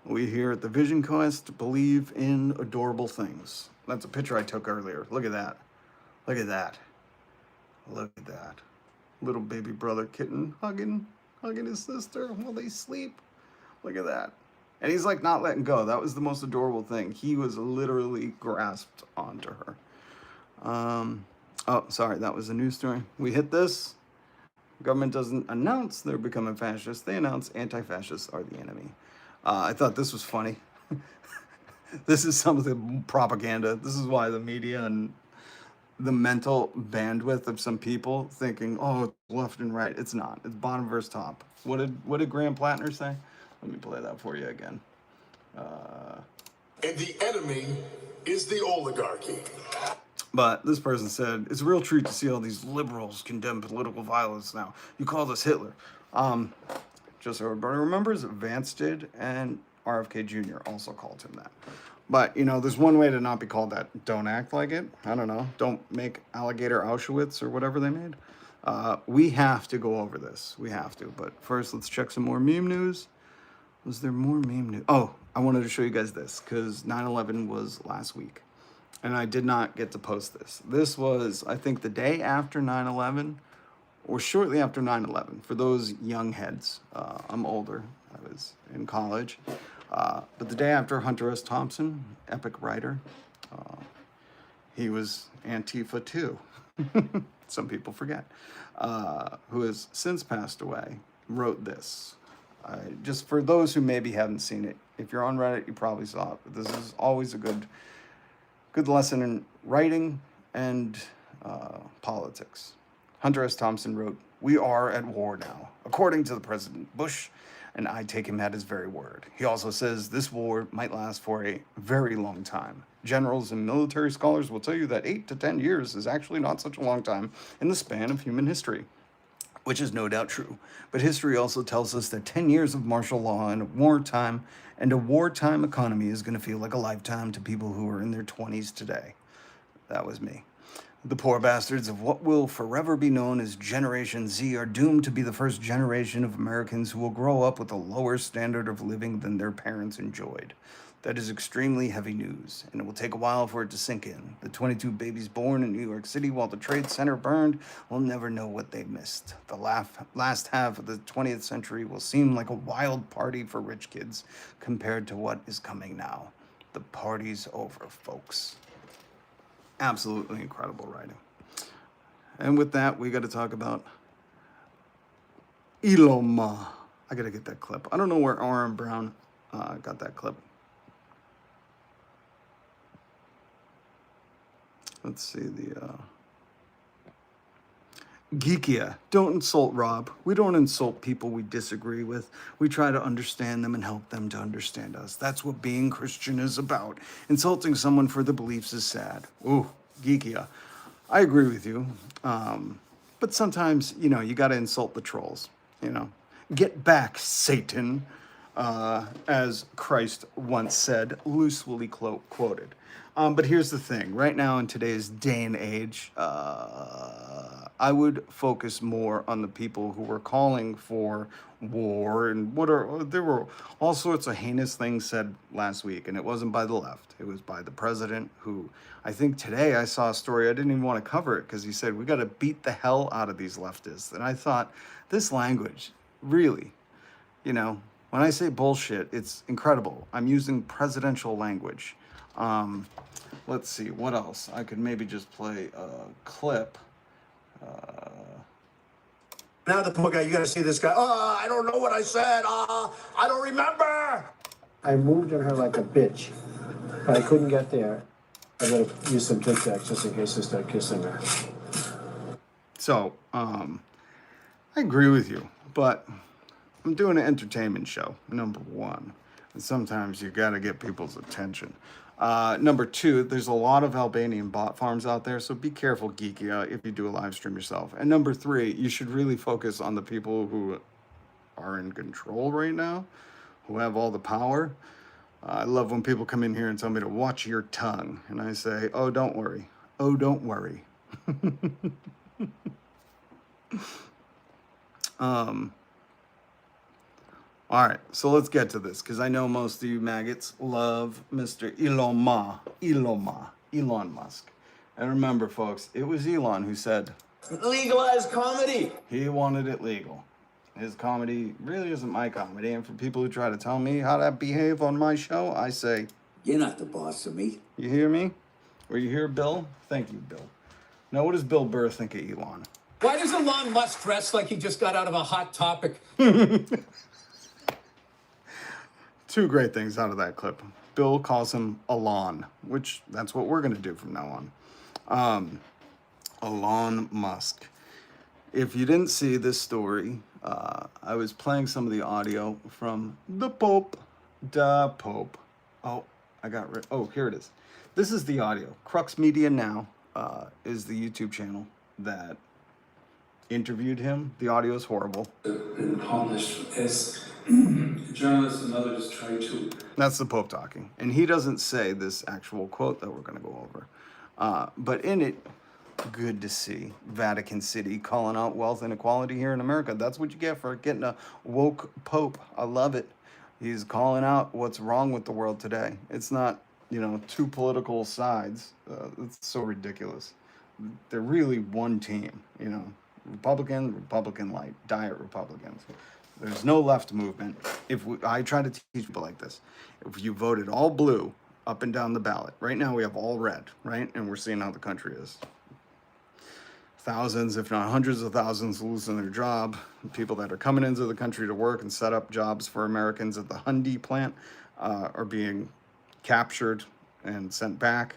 We here at the Vision Quest believe in adorable things. That's a picture I took earlier. Look at that. Look at that. Look at that. Little baby brother kitten hugging his sister while they sleep. Look at that. And he's like not letting go. That was the most adorable thing. He was literally grasped onto her. Oh, sorry, that was a news story. We hit this. Government doesn't announce they're becoming fascist. They announce anti-fascists are the enemy. I thought this was funny. This is some of the propaganda. This is why the media and the mental bandwidth of some people thinking, oh, it's left and right. It's not. It's bottom versus top. What did Graham Plattner say? Let me play that for you again. And the enemy is the oligarchy. But this person said, it's a real treat to see all these liberals condemn political violence now. You call this Hitler. Just so everybody remembers, Vance did, and RFK Jr. also called him that. But, you know, there's one way to not be called that. Don't act like it. I don't know. Don't make alligator Auschwitz or whatever they made. We have to go over this. We have to. But first, let's check some more meme news. Was there more meme news? Oh, I wanted to show you guys this because 9/11 was last week. And I did not get to post this. This was, I think, the day after 9/11 or shortly after 9/11. For those young heads, I'm older. I was in college. But the day after Hunter S. Thompson, epic writer, he was Antifa too. Some people forget. Who has since passed away, wrote this. Just for those who maybe haven't seen it, if you're on Reddit, you probably saw it. But this is always a good lesson in writing and politics. Hunter S. Thompson wrote, "We are at war now, according to the President Bush, and I take him at his very word. He also says this war might last for a very long time. Generals and military scholars will tell you that 8 to 10 years is actually not such a long time in the span of human history," which is no doubt true. But history also tells us that 10 years of martial law and a wartime economy is going to feel like a lifetime to people who are in their 20s today. That was me. The poor bastards of what will forever be known as Generation Z are doomed to be the first generation of Americans who will grow up with a lower standard of living than their parents enjoyed. That is extremely heavy news, and it will take a while for it to sink in. The 22 babies born in New York City while the Trade Center burned will never know what they missed. The last half of the 20th century will seem like a wild party for rich kids compared to what is coming now. The party's over, folks. Absolutely incredible writing. And with that, we got to talk about Elon Musk. I got to get that clip. I don't know where Aaron Brown got that clip. Let's see the Geekia. Don't insult Rob. We don't insult people we disagree with. We try to understand them and help them to understand us. That's what being Christian is about. Insulting someone for their beliefs is sad. Ooh, Geekia. I agree with you. But sometimes, you know, you got to insult the trolls, you know. Get back, Satan, as Christ once said, loosely quoted. But here's the thing. Right now in today's day and age, I would focus more on the people who were calling for war and there were all sorts of heinous things said last week, and it wasn't by the left. It was by the president, who I think today I saw a story, I didn't even want to cover it because he said, we got to beat the hell out of these leftists. And I thought, this language, really, you know, when I say bullshit, it's incredible. I'm using presidential language. Let's see, what else? I could maybe just play a clip. Now the poor guy, you gotta see this guy. Oh, I don't know what I said. I don't remember. I moved on her like a bitch, but I couldn't get there. I gotta use some Tic Tacs just in case I start kissing her. So, I agree with you, but I'm doing an entertainment show, number one. And sometimes you gotta get people's attention. Number two, there's a lot of Albanian bot farms out there, so be careful, Geeky, if you do a live stream yourself. And number three, you should really focus on the people who are in control right now, who have all the power. I love when people come in here and tell me to watch your tongue, and I say, oh, don't worry. Oh, don't worry. All right, so let's get to this, because I know most of you maggots love Mr. Elon Musk. And remember, folks, it was Elon who said Legalize comedy. he wanted it legal. His comedy really isn't my comedy, and for people who try to tell me how to behave on my show, I say, You're not the boss of me. you hear me? Or you hear Bill? Thank you, Bill. Now, what does Bill Burr think of Elon? Why does Elon Musk dress like he just got out of a Hot Topic? Two great things out of that clip. Bill calls him Elon, which that's what we're going to do from now on. Elon Musk. If you didn't see this story, I was playing some of the audio from the Pope. Oh, here it is. This is the audio. Crux Media Now is the YouTube channel that interviewed him. The audio is horrible. Been published as journalists and others try to. That's the Pope talking. And he doesn't say this actual quote that we're going to go over. But in it, good to see Vatican City calling out wealth inequality here in America. That's what you get for getting a woke Pope. I love it. He's calling out what's wrong with the world today. It's not, two political sides. It's so ridiculous. They're really one team, Republican light, diet Republicans. There's no left movement. I try to teach people like this. If you voted all blue up and down the ballot, right now we have all red, right? And we're seeing how the country is. Thousands, if not hundreds of thousands, losing their job. People that are coming into the country to work and set up jobs for Americans at the Hyundai plant are being captured and sent back.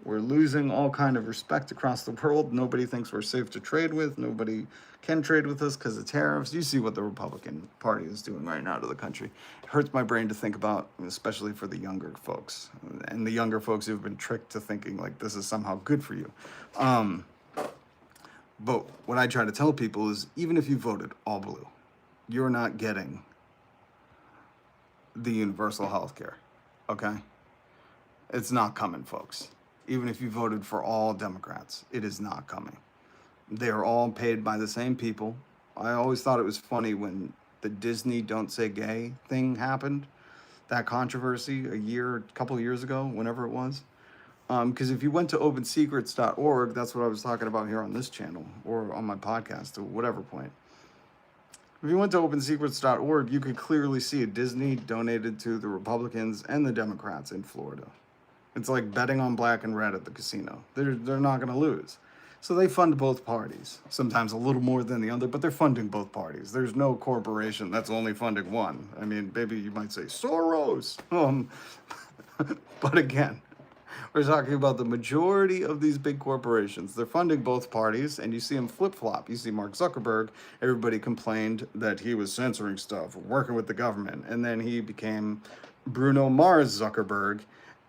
We're losing all kind of respect across the world. Nobody thinks we're safe to trade with. Nobody can trade with us because of tariffs. You see what the Republican Party is doing right now to the country. It hurts my brain to think about, especially for the younger folks. And the younger folks who've been tricked to thinking like this is somehow good for you. But what I try to tell people is, even if you voted all blue, you're not getting the universal health care, okay? It's not coming, folks. Even if you voted for all Democrats, it is not coming. They are all paid by the same people. I always thought it was funny when the Disney Don't Say Gay thing happened, that controversy a couple of years ago, whenever it was. Because if you went to opensecrets.org, that's what I was talking about here on this channel or on my podcast or whatever point. If you went to opensecrets.org, you could clearly see Disney donated to the Republicans and the Democrats in Florida. It's like betting on black and red at the casino. They're not going to lose. So they fund both parties, sometimes a little more than the other, but they're funding both parties. There's no corporation that's only funding one. I mean, maybe you might say Soros. But again, we're talking about the majority of these big corporations. They're funding both parties, and you see them flip-flop. You see Mark Zuckerberg. Everybody complained that he was censoring stuff, working with the government, and then he became Bruno Mars Zuckerberg,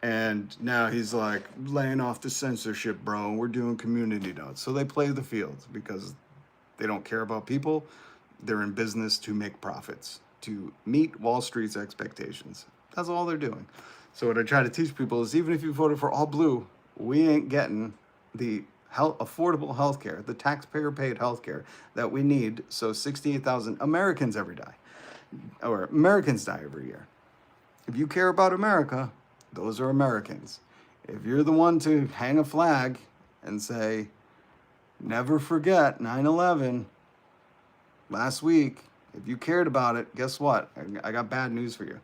and now he's like, laying off the censorship, bro. We're doing community notes. So they play the field because they don't care about people. They're in business to make profits, to meet Wall Street's expectations. That's all they're doing. So what I try to teach people is, even if you voted for all blue, we ain't getting the affordable health care, the taxpayer-paid health care that we need, so 68,000 Americans die every year. If you care about America, those are Americans. If you're the one to hang a flag and say, never forget 9/11 last week, if you cared about it, guess what? I got bad news for you.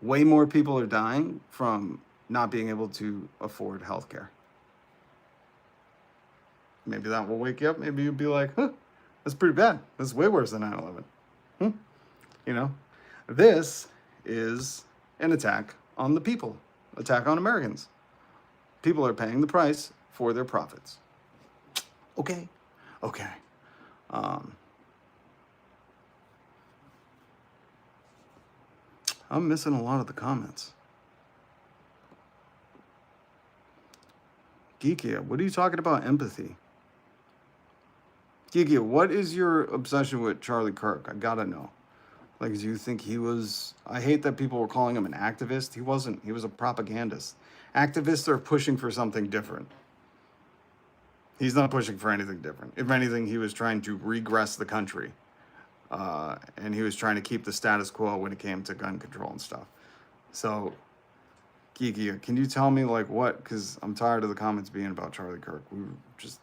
Way more people are dying from not being able to afford health care. Maybe that will wake you up. Maybe you'll be like, that's pretty bad. That's way worse than 9/11. This is an attack on the people, attack on Americans. People are paying the price for their profits. Okay. I'm missing a lot of the comments. Geekia, what are you talking about empathy? Geekia, what is your obsession with Charlie Kirk? I gotta know. Like, do you think he was... I hate that people were calling him an activist. He wasn't. He was a propagandist. Activists are pushing for something different. He's not pushing for anything different. If anything, he was trying to regress the country. And he was trying to keep the status quo when it came to gun control and stuff. So, Kiki, can you tell me, like, what? Because I'm tired of the comments being about Charlie Kirk. We were just,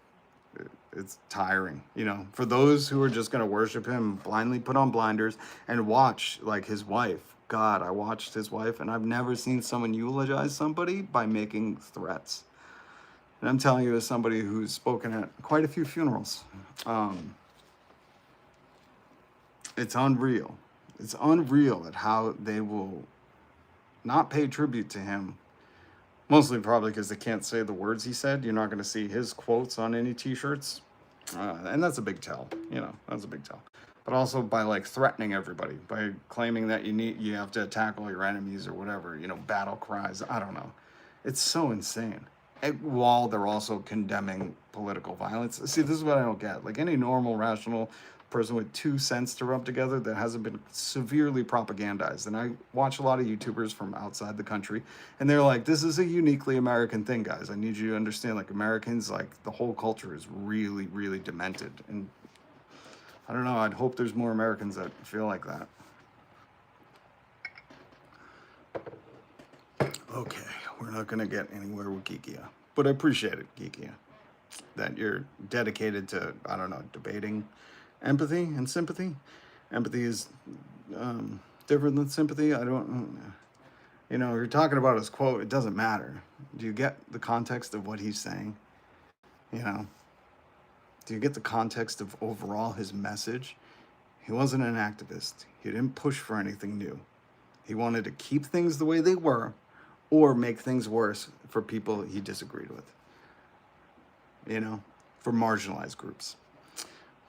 it's tiring, you know. For those who are just going to worship him, blindly put on blinders and watch, like, his wife. God, I watched his wife, and I've never seen someone eulogize somebody by making threats. And I'm telling you, as somebody who's spoken at quite a few funerals, it's unreal. It's unreal at how they will not pay tribute to him. Mostly probably because they can't say the words he said. You're not going to see his quotes on any t-shirts. And that's a big tell, you know, that's a big tell. But also by like threatening everybody, by claiming that you have to attack all your enemies or whatever, you know, battle cries. I don't know. It's so insane. While they're also condemning political violence. See, this is what I don't get. Like any normal, rational person with 2 cents to rub together that hasn't been severely propagandized. And I watch a lot of YouTubers from outside the country, and they're like, this is a uniquely American thing, guys. I need you to understand, like, Americans, like, the whole culture is really, really demented. And I don't know, I'd hope there's more Americans that feel like that. Okay, we're not going to get anywhere with Geekia. But I appreciate it, Geekia, that you're dedicated to, I don't know, debating empathy and sympathy. Empathy is different than sympathy. I don't, you know, you're talking about his quote, it doesn't matter. Do you get the context of what he's saying? You know, do you get the context of overall his message? He wasn't an activist. He didn't push for anything new. He wanted to keep things the way they were or make things worse for people he disagreed with. You know, for marginalized groups.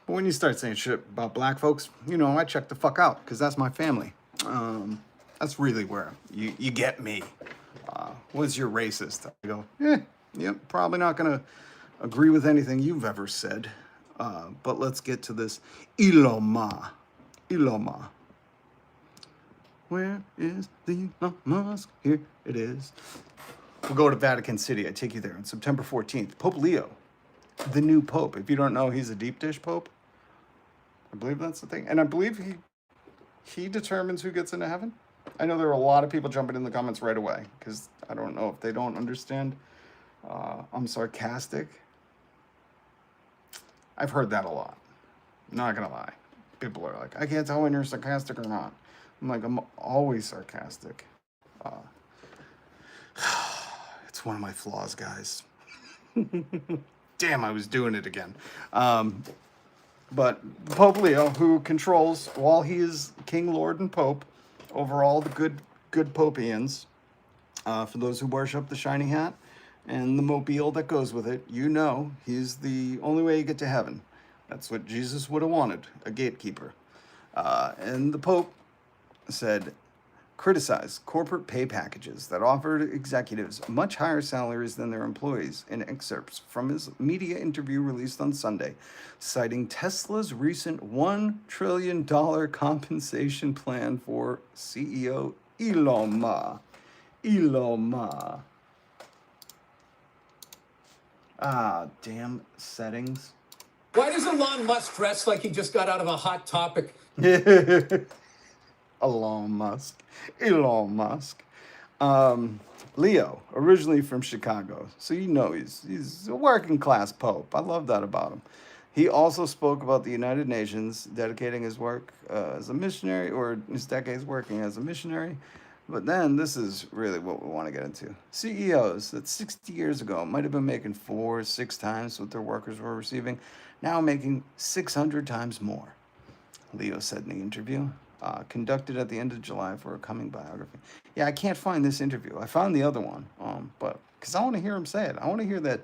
But when you start saying shit about black folks, you know, I check the fuck out because that's my family. That's really where you get me. What's your racist? I go, yep, probably not going to agree with anything you've ever said. But let's get to this Iloma. Where is the Elon Musk? Here it is. We'll go to Vatican City. I take you there on September 14th. Pope Leo, the new pope. If you don't know, he's a deep dish pope. I believe that's the thing. And I believe he determines who gets into heaven. I know there are a lot of people jumping in the comments right away because I don't know if they don't understand. I'm sarcastic. I've heard that a lot. Not gonna lie. People are like, I can't tell when you're sarcastic or not. I'm like, I'm always sarcastic. It's one of my flaws, guys. Damn, I was doing it again. But Pope Leo, who controls, while he is King, Lord, and Pope, over all the good Popians, for those who worship the shiny hat and the mobile that goes with it, you know he's the only way you get to heaven. That's what Jesus would have wanted, a gatekeeper. And the Pope said, criticize corporate pay packages that offered executives much higher salaries than their employees in excerpts from his media interview released on Sunday, citing Tesla's recent $1 trillion compensation plan for CEO Elon Musk. Damn settings. Why does Elon Musk dress like he just got out of a Hot Topic? Elon Musk. Leo, originally from Chicago, so you know he's a working class pope. I love that about him. He also spoke about the United Nations, dedicating his work as a missionary, or his decades working as a missionary. But then this is really what we want to get into. CEOs that 60 years ago might have been making 4 or 6 times what their workers were receiving, now making 600 times more. Leo said in the interview, conducted at the end of July for a coming biography. Yeah, I can't find this interview. I found the other one, but because I want to hear him say it. I want to hear that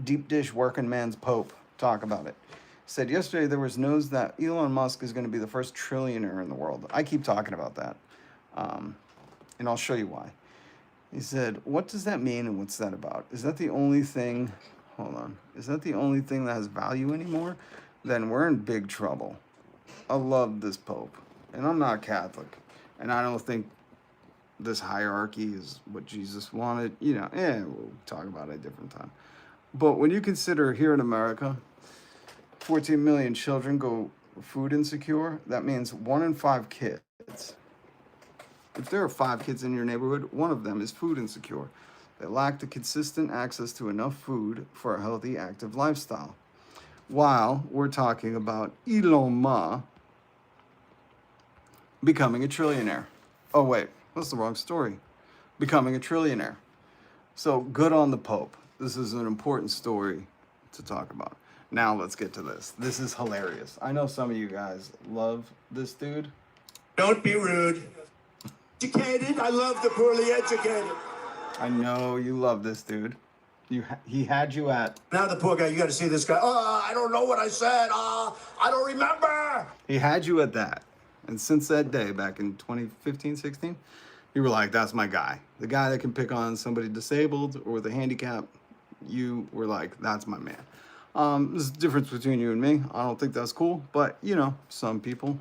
deep dish working man's pope talk about it. He said yesterday there was news that Elon Musk is going to be the first trillionaire in the world. I keep talking about that, and I'll show you why. He said, what does that mean and what's that about? Is that the only thing, hold on, is that the only thing that has value anymore? Then we're in big trouble. I love this pope. And I'm not Catholic, and I don't think this hierarchy is what Jesus wanted. You know, we'll talk about it at a different time. But when you consider here in America, 14 million children go food insecure, that means 1 in 5 kids. If there are 5 kids in your neighborhood, 1 of them is food insecure. They lack the consistent access to enough food for a healthy, active lifestyle. While we're talking about Elon Musk becoming a trillionaire. Oh, wait, that's the wrong story. Becoming a trillionaire. So good on the Pope. This is an important story to talk about. Now let's get to this. This is hilarious. I know some of you guys love this dude. Don't be rude. Educated, I love the poorly educated. I know you love this dude. He had you at. Now the poor guy, you got to see this guy. Oh, I don't know what I said. I don't remember. He had you at that. And since that day, back in 2015, 16, you were like, that's my guy. The guy that can pick on somebody disabled or with a handicap. You were like, that's my man. There's a difference between you and me. I don't think that's cool. But, you know, some people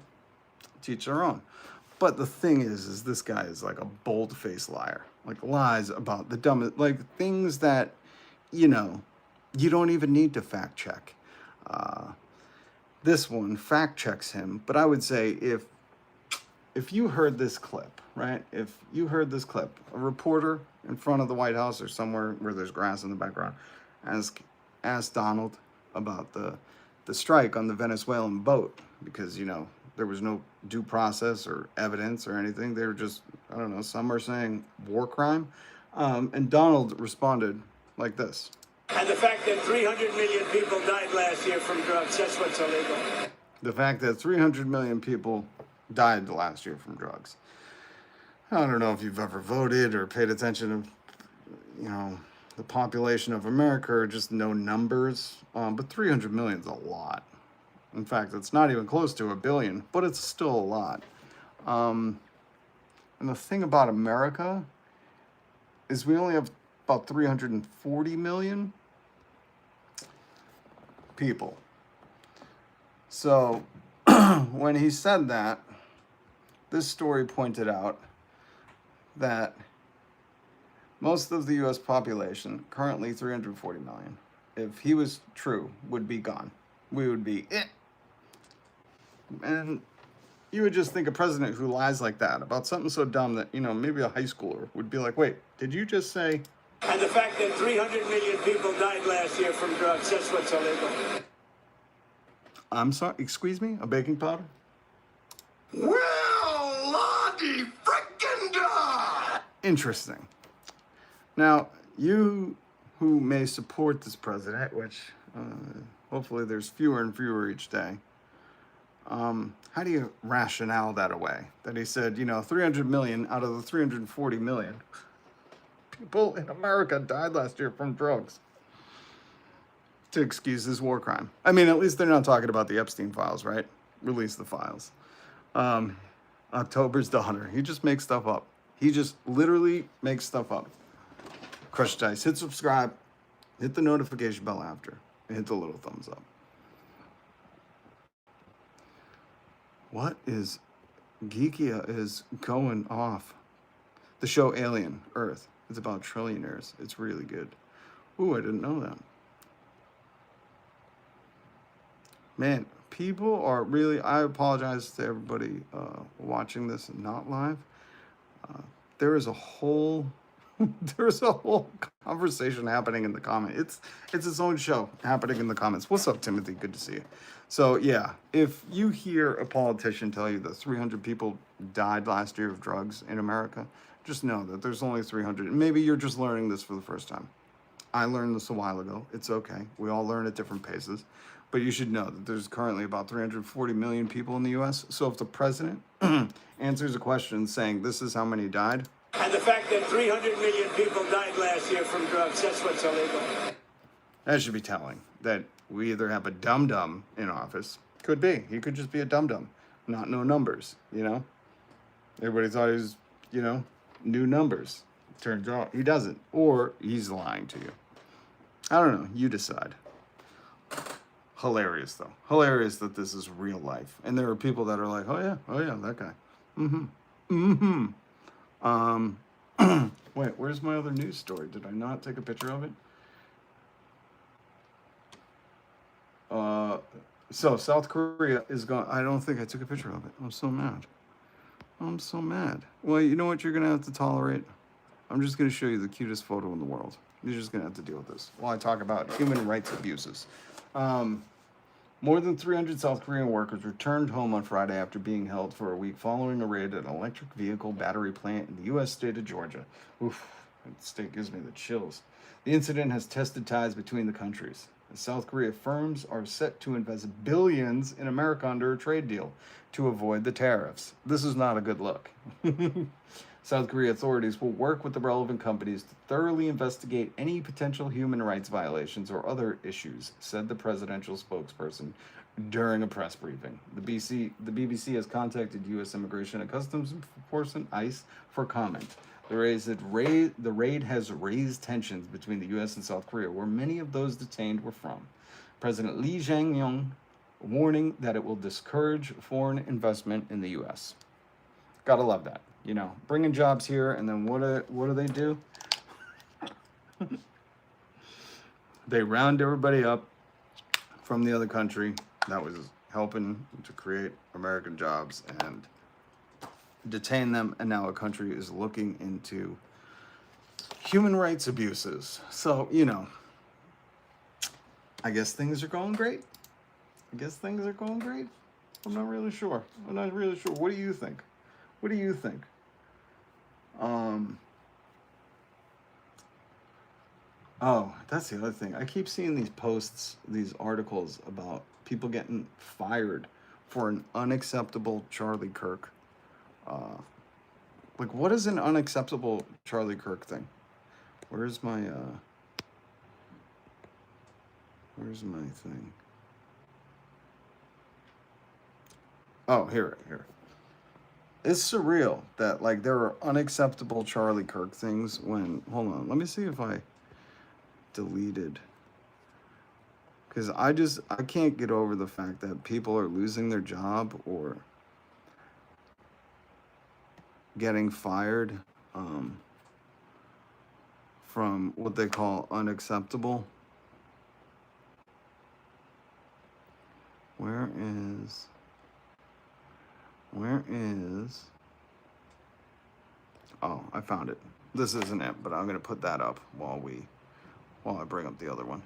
teach their own. But the thing is this guy is like a bold-faced liar. Like lies about the dumbest, like things that, you know, you don't even need to fact check. This one fact checks him. But I would say if you heard this clip, right? If you heard this clip, a reporter in front of the White House or somewhere where there's grass in the background asked Donald about the strike on the Venezuelan boat because, you know, there was no due process or evidence or anything. They were just, I don't know, some are saying war crime. And Donald responded like this. And the fact that 300 million people died last year from drugs, that's what's illegal. The fact that 300 million people died last year from drugs. I don't know if you've ever voted or paid attention to, you know, the population of America or just know numbers. But 300 million is a lot. In fact, it's not even close to 1 billion, but it's still a lot. And the thing about America is we only have about 340 million people. So when he said that, this story pointed out that most of the U.S. population, currently 340 million, if he was true, would be gone. We would be it. And you would just think a president who lies like that about something so dumb that, you know, maybe a high schooler would be like, wait, did you just say? And the fact that 300 million people died last year from drugs, that's what's illegal. I'm sorry, excuse me, a baking powder? Well, Lottie frickin' da! Interesting. Now, you who may support this president, which hopefully there's fewer and fewer each day, how do you rationale that away? That he said, you know, 300 million out of the 340 million people in America died last year from drugs to excuse his war crime. I mean, at least they're not talking about the Epstein files, right? Release the files. October's Daughter. He just makes stuff up. He just literally makes stuff up. Crush Dice. Hit subscribe. Hit the notification bell after. And hit the little thumbs up. What is Geekia is going off? The show Alien Earth. It's about trillionaires. It's really good. Ooh, I didn't know that. Man, people are really, I apologize to everybody watching this not live. There is a whole conversation happening in the comments. It's its own show happening in the comments. What's up, Timothy? Good to see you. So yeah, if you hear a politician tell you that 300 people died last year of drugs in America, just know that there's only 300. Maybe you're just learning this for the first time. I learned this a while ago. It's okay. We all learn at different paces. But you should know that there's currently about 340 million people in the U.S. So if the president answers a question saying this is how many died. And the fact that 300 million people died last year from drugs, that's what's illegal. That should be telling that we either have a dum-dum in office. Could be. He could just be a dum-dum. Not know numbers, you know? Everybody thought he was, you know, knew numbers. Turns out he doesn't. Or he's lying to you. I don't know. You decide. Hilarious, though. Hilarious that this is real life. And there are people that are like, oh, yeah, that guy. Wait, where's my other news story? Did I not take a picture of it? So South Korea is going. I don't think I took a picture of it. I'm so mad. I'm so mad. Well, you know what you're gonna have to tolerate? I'm just gonna show you the cutest photo in the world. You're just gonna have to deal with this while I talk about human rights abuses. More than 300 South Korean workers returned home on Friday after being held for a week following a raid at an electric vehicle battery plant in the U.S. state of Georgia. Oof, that state gives me the chills. The incident has tested ties between the countries. The South Korea firms are set to invest billions in America under a trade deal to avoid the tariffs. This is not a good look. South Korea authorities will work with the relevant companies to thoroughly investigate any potential human rights violations or other issues, said the presidential spokesperson during a press briefing. The BBC has contacted U.S. Immigration and Customs Enforcement, ICE, for comment. The raid has raised tensions between the U.S. and South Korea, where many of those detained were from. President Lee Jae-myung warning that it will discourage foreign investment in the U.S. Gotta love that. You know, bringing jobs here, and then what do they do? They round everybody up from the other country that was helping to create American jobs and detain them, and now a country is looking into human rights abuses. So, you know, I guess things are going great. I'm not really sure. What do you think? Oh, that's the other thing. I keep seeing these posts, these articles about people getting fired for an unacceptable Charlie Kirk. Like, what is an unacceptable Charlie Kirk thing? Where's my thing? Oh, here. It's surreal that, like, there are unacceptable Charlie Kirk things when, hold on, let me see if I deleted, because I can't get over the fact that people are losing their job or getting fired from what they call unacceptable. Where is oh, I found it. This isn't it, but I'm gonna put that up while I bring up the other one.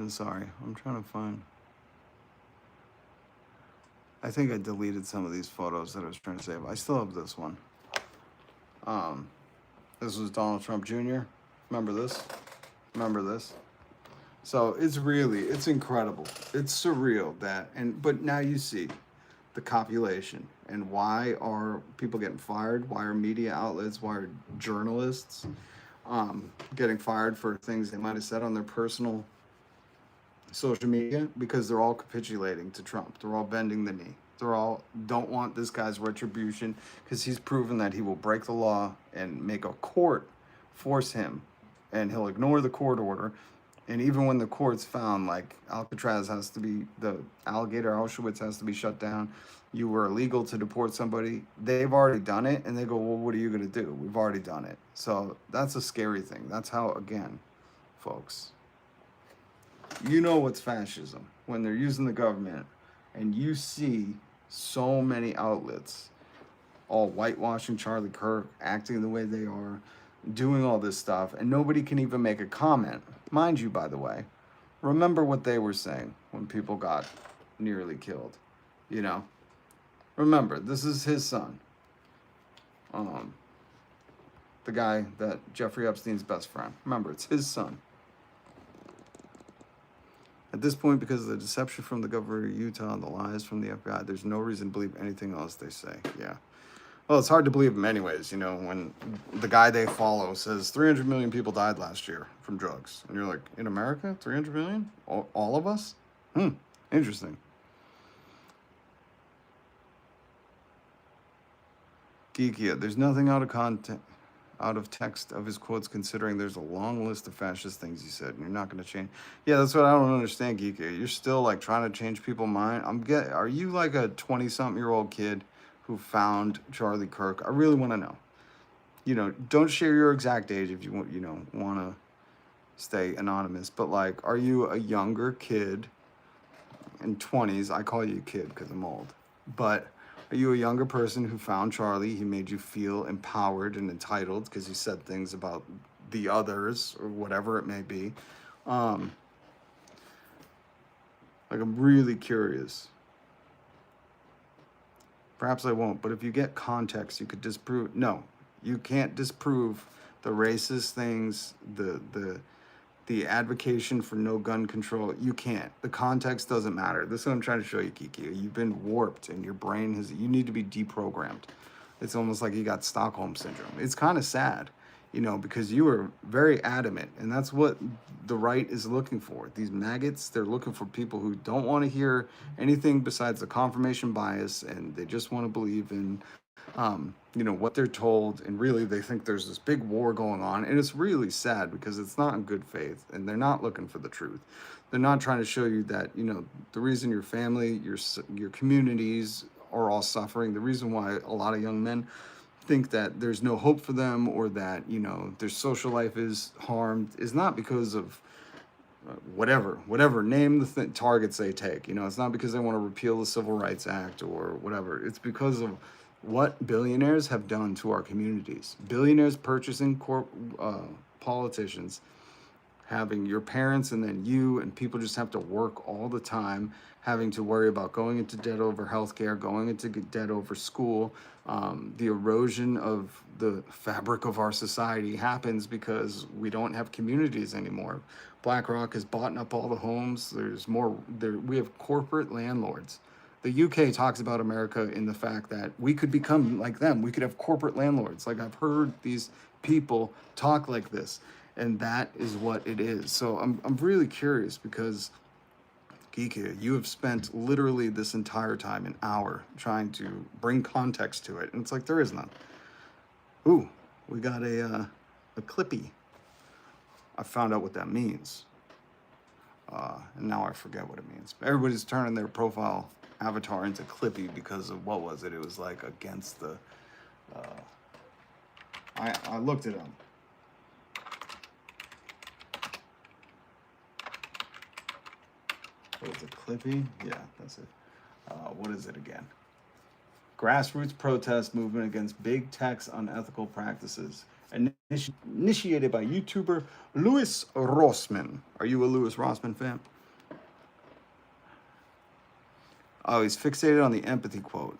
Sorry, I'm trying to find. I think I deleted some of these photos that I was trying to save. I still have this one. This was Donald Trump Jr. Remember this? So it's incredible. It's surreal but now you see the copulation and why are people getting fired? Why are media outlets? Why are journalists getting fired for things they might have said on their personal social media? Because they're all capitulating to Trump. They're all bending the knee. They're all don't want this guy's retribution because he's proven that he will break the law and make a court force him, and he'll ignore the court order. And even when the court's found, like, the alligator Auschwitz has to be shut down, you were illegal to deport somebody, they've already done it, and they go, well, what are you going to do? We've already done it. So that's a scary thing. That's how, again, folks, you know what's fascism when they're using the government and you see so many outlets all whitewashing Charlie Kirk, acting the way they are, doing all this stuff, and nobody can even make a comment. Mind you, by the way, remember what they were saying when people got nearly killed, you know? Remember, this is his son. The guy that Jeffrey Epstein's best friend. Remember, it's his son. At this point, because of the deception from the governor of Utah and the lies from the FBI, there's no reason to believe anything else they say. Yeah. Well, it's hard to believe them anyways, you know, when the guy they follow says 300 million people died last year from drugs. And you're like, in America, 300 million? All of us? Interesting. Geekia, there's nothing out of content, out of text of his quotes, considering there's a long list of fascist things he said, and you're not going to change. Yeah, that's what I don't understand, Geekia. You're still like trying to change people's mind. Are you like a 20-something-year-old kid who found Charlie Kirk? I really want to know. You know, don't share your exact age if you want, want to stay anonymous. But like, are you a younger kid in 20s? I call you a kid because I'm old. But are you a younger person who found Charlie? He made you feel empowered and entitled because he said things about the others or whatever it may be. Like, I'm really curious. Perhaps I won't, but if you get context, you could disprove. No, you can't disprove the racist things, the advocation for no gun control. You can't. The context doesn't matter. This is what I'm trying to show you, Kiki. You've been warped and your brain you need to be deprogrammed. It's almost like you got Stockholm syndrome. It's kind of sad, because you were very adamant, and that's what the right is looking for. These maggots, they're looking for people who don't want to hear anything besides the confirmation bias, and they just want to believe in what they're told, and really they think there's this big war going on, and it's really sad because it's not in good faith, and they're not looking for the truth. They're not trying to show you that, the reason your family, your communities are all suffering, the reason why a lot of young men think that there's no hope for them or that, their social life is harmed is not because of whatever, name the targets they take. It's not because they want to repeal the Civil Rights Act or whatever. It's because of what billionaires have done to our communities. Billionaires purchasing politicians, having your parents and then you, and people just have to work all the time, having to worry about going into debt over healthcare, going into debt over school. The erosion of the fabric of our society happens because we don't have communities anymore. BlackRock has bought up all the homes. We have corporate landlords. The UK talks about America in the fact that we could become like them. We could have corporate landlords. Like, I've heard these people talk like this, and that is what it is. So I'm really curious because, Geeky, you have spent literally this entire time, an hour, trying to bring context to it, and it's like there is none. Ooh, we got a clippy. I found out what that means, and now I forget what it means. Everybody's turning their profile avatar into clippy because of what was it? It was like against the. I looked it up. What is it? Clippy? Yeah, that's it. What is it again? Grassroots protest movement against big tech's unethical practices. Initiated by YouTuber Louis Rossmann. Are you a Louis Rossmann fan? Oh, he's fixated on the empathy quote.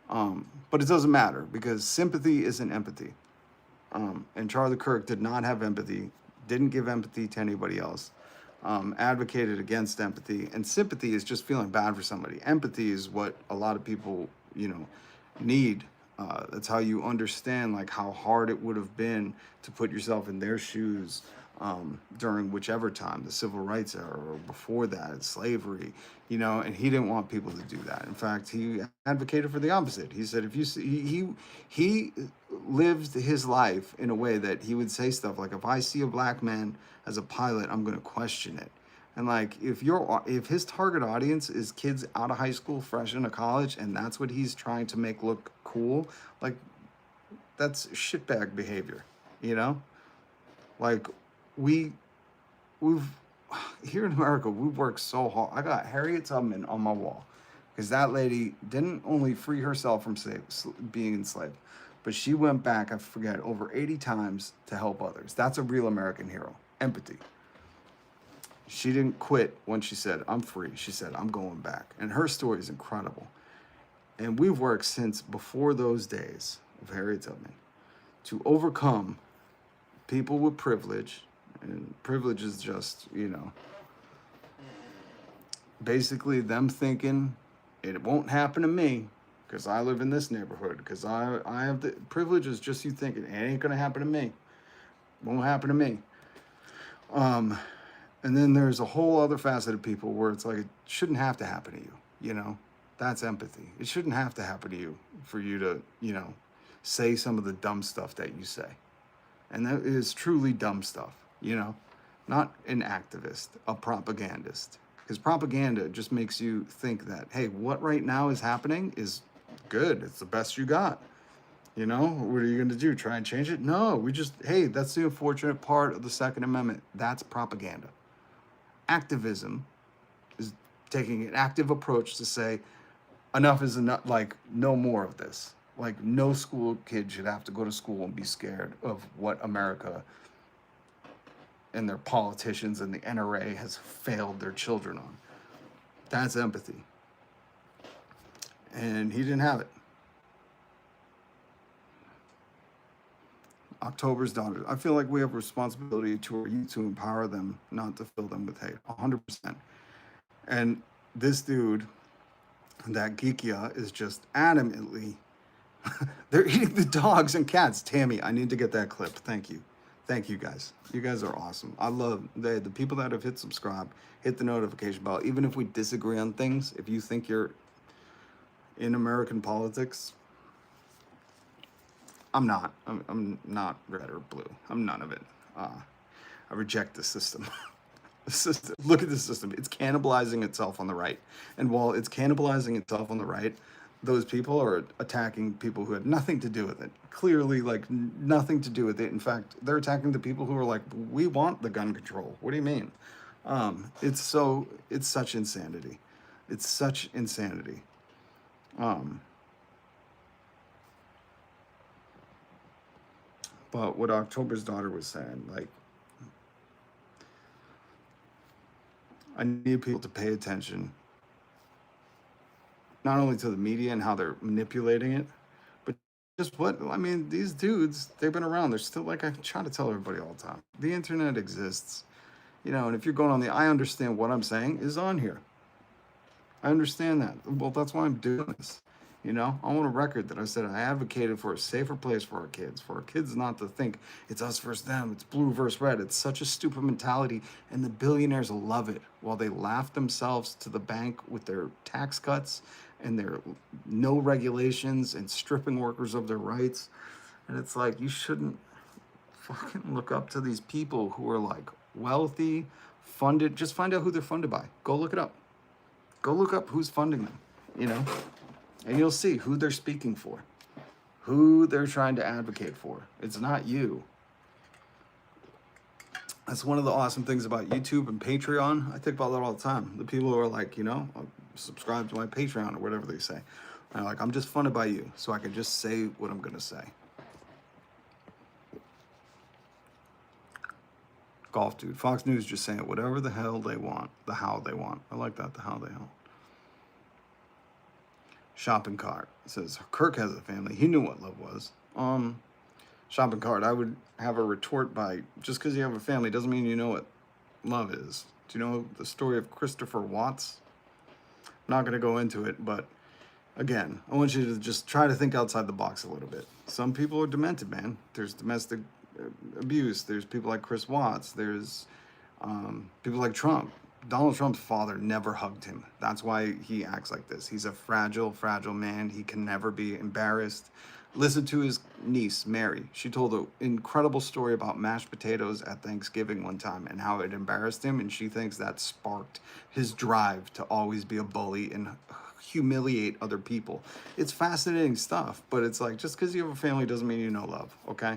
But it doesn't matter because sympathy isn't empathy. And Charlie Kirk did not have empathy, didn't give empathy to anybody else, advocated against empathy. And sympathy is just feeling bad for somebody. Empathy is what a lot of people, need. That's how you understand like how hard it would have been to put yourself in their shoes during whichever time, the civil rights era or before that, slavery, and he didn't want people to do that. In fact, he advocated for the opposite. He said, if you see, he lived his life in a way that he would say stuff like, if I see a black man as a pilot, I'm going to question it. And like, if his target audience is kids out of high school, fresh into college, and that's what he's trying to make look cool, like, that's shitbag behavior, Like, we've here in America, we've worked so hard. I got Harriet Tubman on my wall because that lady didn't only free herself from being enslaved, but she went back, I forget, over 80 times to help others. That's a real American hero. Empathy. She didn't quit when she said, I'm free. She said, I'm going back. And her story is incredible. And we've worked since before those days of Harriet Tubman to overcome people with privilege. And privilege is just, basically them thinking it won't happen to me because I live in this neighborhood, because I have the privilege is just you thinking it ain't going to happen to me. Won't happen to me. And then there's a whole other facet of people where it's like, it shouldn't have to happen to you, That's empathy. It shouldn't have to happen to you for you to, say some of the dumb stuff that you say. And that is truly dumb stuff, not an activist, a propagandist. Because propaganda just makes you think that, hey, what right now is happening is good. It's the best you got. What are you going to do? Try and change it? No, hey, that's the unfortunate part of the Second Amendment. That's propaganda. Activism is taking an active approach to say, enough is enough, like, no more of this. Like, no school kid should have to go to school and be scared of what America and their politicians and the NRA has failed their children on. That's empathy. And he didn't have it. October's daughters. I feel like we have a responsibility to our youth to empower them, not to fill them with hate. 100%. And this dude, that Geekia, is just adamantly, they're eating the dogs and cats. Tammy, I need to get that clip. Thank you. Thank you, guys. You guys are awesome. I love the people that have hit subscribe, hit the notification bell. Even if we disagree on things, if you think you're in American politics, I'm not. I'm not red or blue. I'm none of it. I reject the system. The system. Look at the system. It's cannibalizing itself on the right. And while it's cannibalizing itself on the right, those people are attacking people who had nothing to do with it. Clearly, like, nothing to do with it. In fact, they're attacking the people who are like, we want the gun control. What do you mean? It's such insanity. It's such insanity. But what October's daughter was saying, like, I need people to pay attention, not only to the media and how they're manipulating it, but just these dudes, they've been around. They're still, like I try to tell everybody all the time, the internet exists, and if you're going on I understand what I'm saying is on here. I understand that. Well, that's why I'm doing this. I want a record that I said I advocated for a safer place for our kids not to think it's us versus them, it's blue versus red. It's such a stupid mentality, and the billionaires love it while they laugh themselves to the bank with their tax cuts and their no regulations and stripping workers of their rights. And it's like, you shouldn't fucking look up to these people who are like wealthy, funded. Just find out who they're funded by. Go look it up. Go look up who's funding them, and you'll see who they're speaking for, who they're trying to advocate for. It's not you. That's one of the awesome things about YouTube and Patreon. I think about that all the time. The people who are like, subscribe to my Patreon or whatever they say. And they're like, I'm just funded by you, so I can just say what I'm going to say. Golf dude. Fox News just saying whatever the hell they want, the how they want. I like that, the how they want. Shopping cart. It says, Kirk has a family. He knew what love was. Shopping cart. I would have a retort by, just because you have a family doesn't mean you know what love is. Do you know the story of Christopher Watts? I'm not going to go into it, but again, I want you to just try to think outside the box a little bit. Some people are demented, man. There's domestic abuse. There's people like Chris Watts. There's people like Trump. Donald Trump's father never hugged him. That's why he acts like this. He's a fragile, fragile man. He can never be embarrassed. Listen to his niece, Mary. She told an incredible story about mashed potatoes at Thanksgiving one time and how it embarrassed him, and she thinks that sparked his drive to always be a bully and humiliate other people. It's fascinating stuff, but it's like, just because you have a family doesn't mean you know love, okay?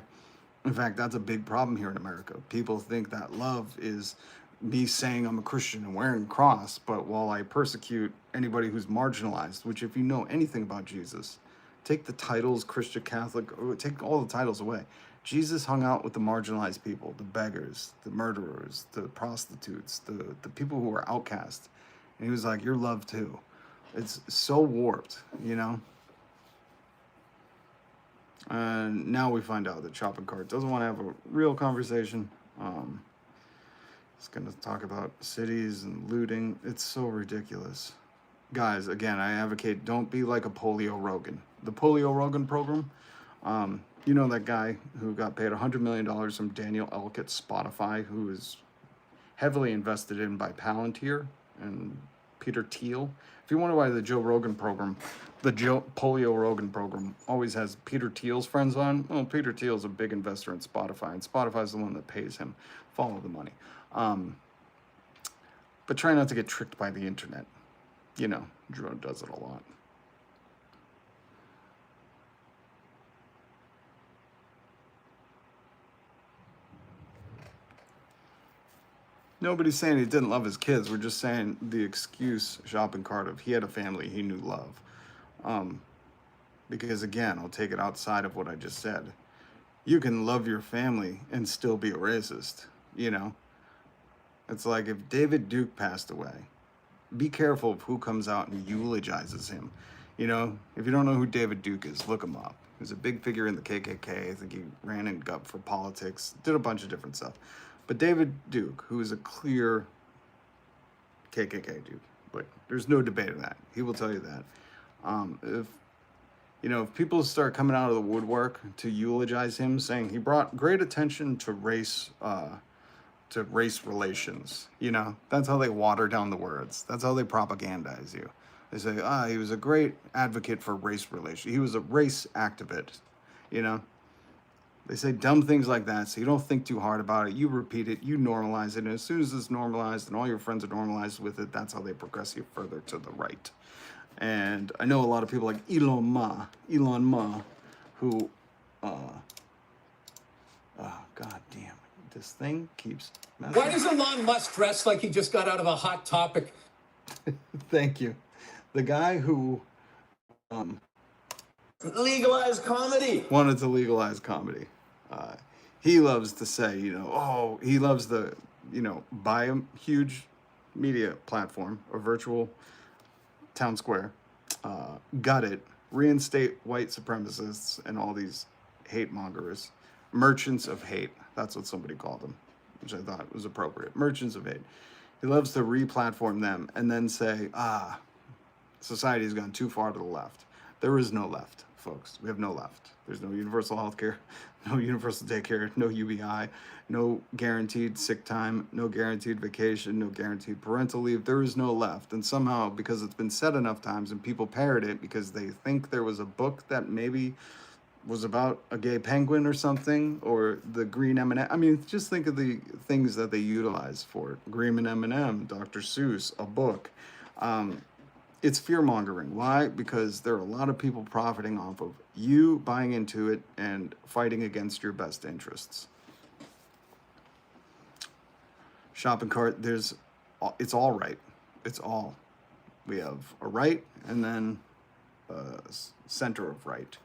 In fact, that's a big problem here in America. People think that love is me saying I'm a Christian and wearing a cross, but while I persecute anybody who's marginalized, which if you know anything about Jesus, take the titles, Christian, Catholic, take all the titles away. Jesus hung out with the marginalized people, the beggars, the murderers, the prostitutes, the people who are outcast. And he was like, you're loved too. It's so warped, And now we find out that Shopping Cart doesn't want to have a real conversation. It's going to talk about cities and looting. It's so ridiculous. Guys, again, I advocate don't be like a Polio Rogan. The Polio Rogan program, that guy who got paid $100 million from Daniel Elk at Spotify, who is heavily invested in by Palantir and Peter Thiel. If you wonder why the Polio Rogan program always has Peter Thiel's friends on, well, Peter Thiel's a big investor in Spotify, and Spotify's the one that pays him. Follow the money. But try not to get tricked by the internet. You know, Drew does it a lot. Nobody's saying he didn't love his kids. We're just saying the excuse shopping cart of he had a family he knew love. Because again, I'll take it outside of what I just said. You can love your family and still be a racist, you know? It's like if David Duke passed away, be careful of who comes out and eulogizes him. You know, if you don't know who David Duke is, look him up. He was a big figure in the KKK. I think he ran and got for politics, did a bunch of different stuff. But David Duke, who is a clear KKK Duke, but there's no debate of that. He will tell you that. If people start coming out of the woodwork to eulogize him, saying he brought great attention to race relations, you know, that's how they water down the words. That's how they propagandize you. They say, he was a great advocate for race relations. He was a race activist, you know. They say dumb things like that, so you don't think too hard about it. You repeat it, you normalize it, and as soon as it's normalized and all your friends are normalized with it, that's how they progress you further to the right. And I know a lot of people like Elon Musk, who, god damn, this thing keeps messing. Why does Elon Musk dress like he just got out of a Hot Topic? Thank you. The guy who Legalize comedy. wanted to legalize comedy. He loves to say, he loves the, buy a huge media platform, a virtual town square, gut it, reinstate white supremacists and all these hate mongers, merchants of hate. That's what somebody called them, which I thought was appropriate. Merchants of hate. He loves to re-platform them and then say, society's gone too far to the left. There is no left, folks. We have no left. There's no universal health care, no universal daycare, no UBI, no guaranteed sick time, no guaranteed vacation, no guaranteed parental leave. There is no left. And somehow, because it's been said enough times and people parrot it because they think there was a book that maybe was about a gay penguin or something, or the green M&M. I mean, just think of the things that they utilize for it. Green M&M, Dr. Seuss, a book. It's fear-mongering. Why? Because there are a lot of people profiting off of you buying into it and fighting against your best interests. Shopping cart, it's all right. It's all. We have a right and then a center of right.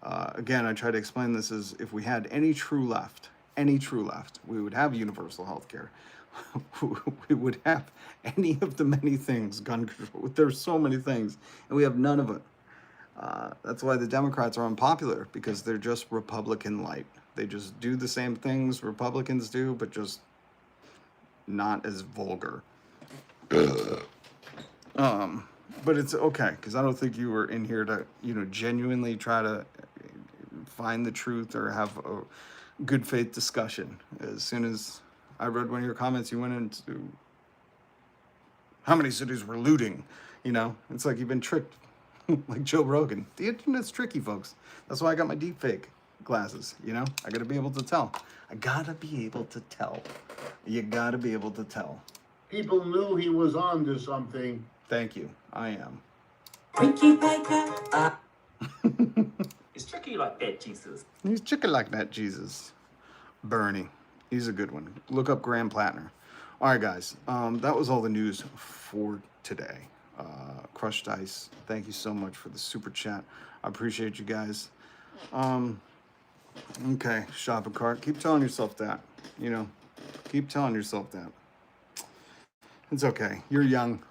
Again, I try to explain this as if we had any true left, we would have universal health care. We would have any of the many things, gun control. There's so many things, and we have none of it. That's why the Democrats are unpopular, because they're just Republican light. They just do the same things Republicans do, but just not as vulgar. But it's okay, because I don't think you were in here to, genuinely try to find the truth or have a good faith discussion. As soon as I read one of your comments, you went into how many cities were looting. It's like you've been tricked, like Joe Rogan. The internet's tricky, folks. That's why I got my deep fake glasses. I got to be able to tell. You got to be able to tell. People knew he was on to something. Thank you. I am. It's tricky like that, Jesus. He's chicken like that, Jesus. Bernie. He's a good one. Look up Graham Plattner. All right, guys. That was all the news for today. Crushed Ice, thank you so much for the super chat. I appreciate you guys. Okay, shopping cart. Keep telling yourself that. Keep telling yourself that. It's okay. You're young.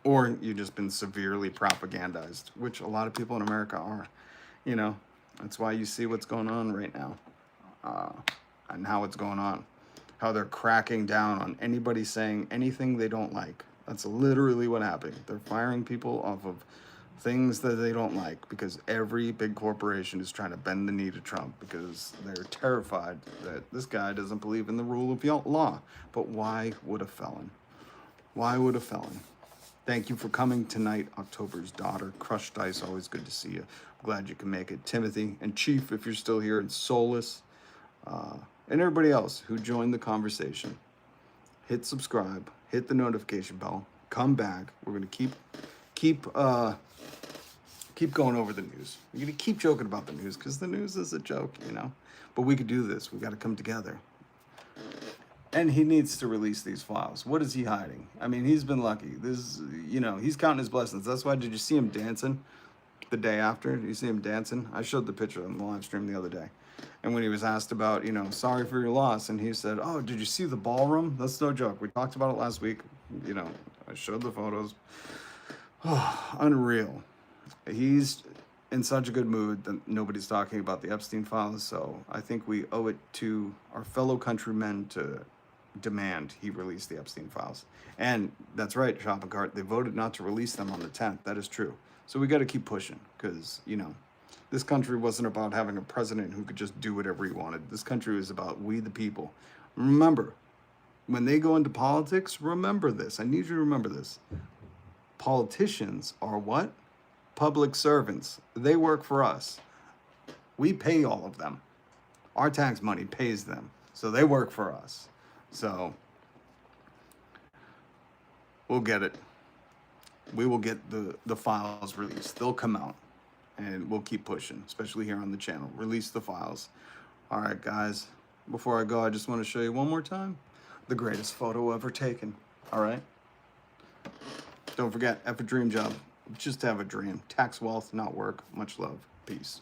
Or you've just been severely propagandized, which a lot of people in America are. That's why you see what's going on right now, and how it's going on, how they're cracking down on anybody saying anything they don't like. That's literally what happened. They're firing people off of things that they don't like, because every big corporation is trying to bend the knee to Trump because they're terrified that this guy doesn't believe in the rule of law. But why would a felon? Why would a felon? Thank you for coming tonight, October's daughter. Crushed Ice, always good to see you. I'm glad you can make it. Timothy and Chief, if you're still here, and Solus, and everybody else who joined the conversation. Hit subscribe, hit the notification bell, come back. We're gonna keep going over the news. We're gonna keep joking about the news because the news is a joke, you know. But we could do this. We got to come together. And he needs to release these files. What is he hiding? I mean, he's been lucky. This, you know, he's counting his blessings. That's why. Did you see him dancing the day after? Did you see him dancing? I showed the picture on the live stream the other day. And when he was asked about, you know, sorry for your loss, and he said, "Oh, did you see the ballroom? That's no joke. We talked about it last week. You know, I showed the photos. Oh, unreal. He's in such a good mood that nobody's talking about the Epstein files. So I think we owe it to our fellow countrymen to demand he release the Epstein files. And that's right, Shopping Cart. They voted not to release them on the 10th. That is true. So we got to keep pushing because, you know, this country wasn't about having a president who could just do whatever he wanted. This country is about we the people. Remember, when they go into politics, remember this. I need you to remember this. Politicians are what? Public servants. They work for us. We pay all of them. Our tax money pays them. So they work for us. So we'll get it. We will get the files released. They'll come out. And we'll keep pushing, especially here on the channel. Release the files. All right, guys. Before I go, I just want to show you one more time the greatest photo ever taken. All right? Don't forget, F a dream job. Just have a dream. Tax wealth, not work. Much love. Peace.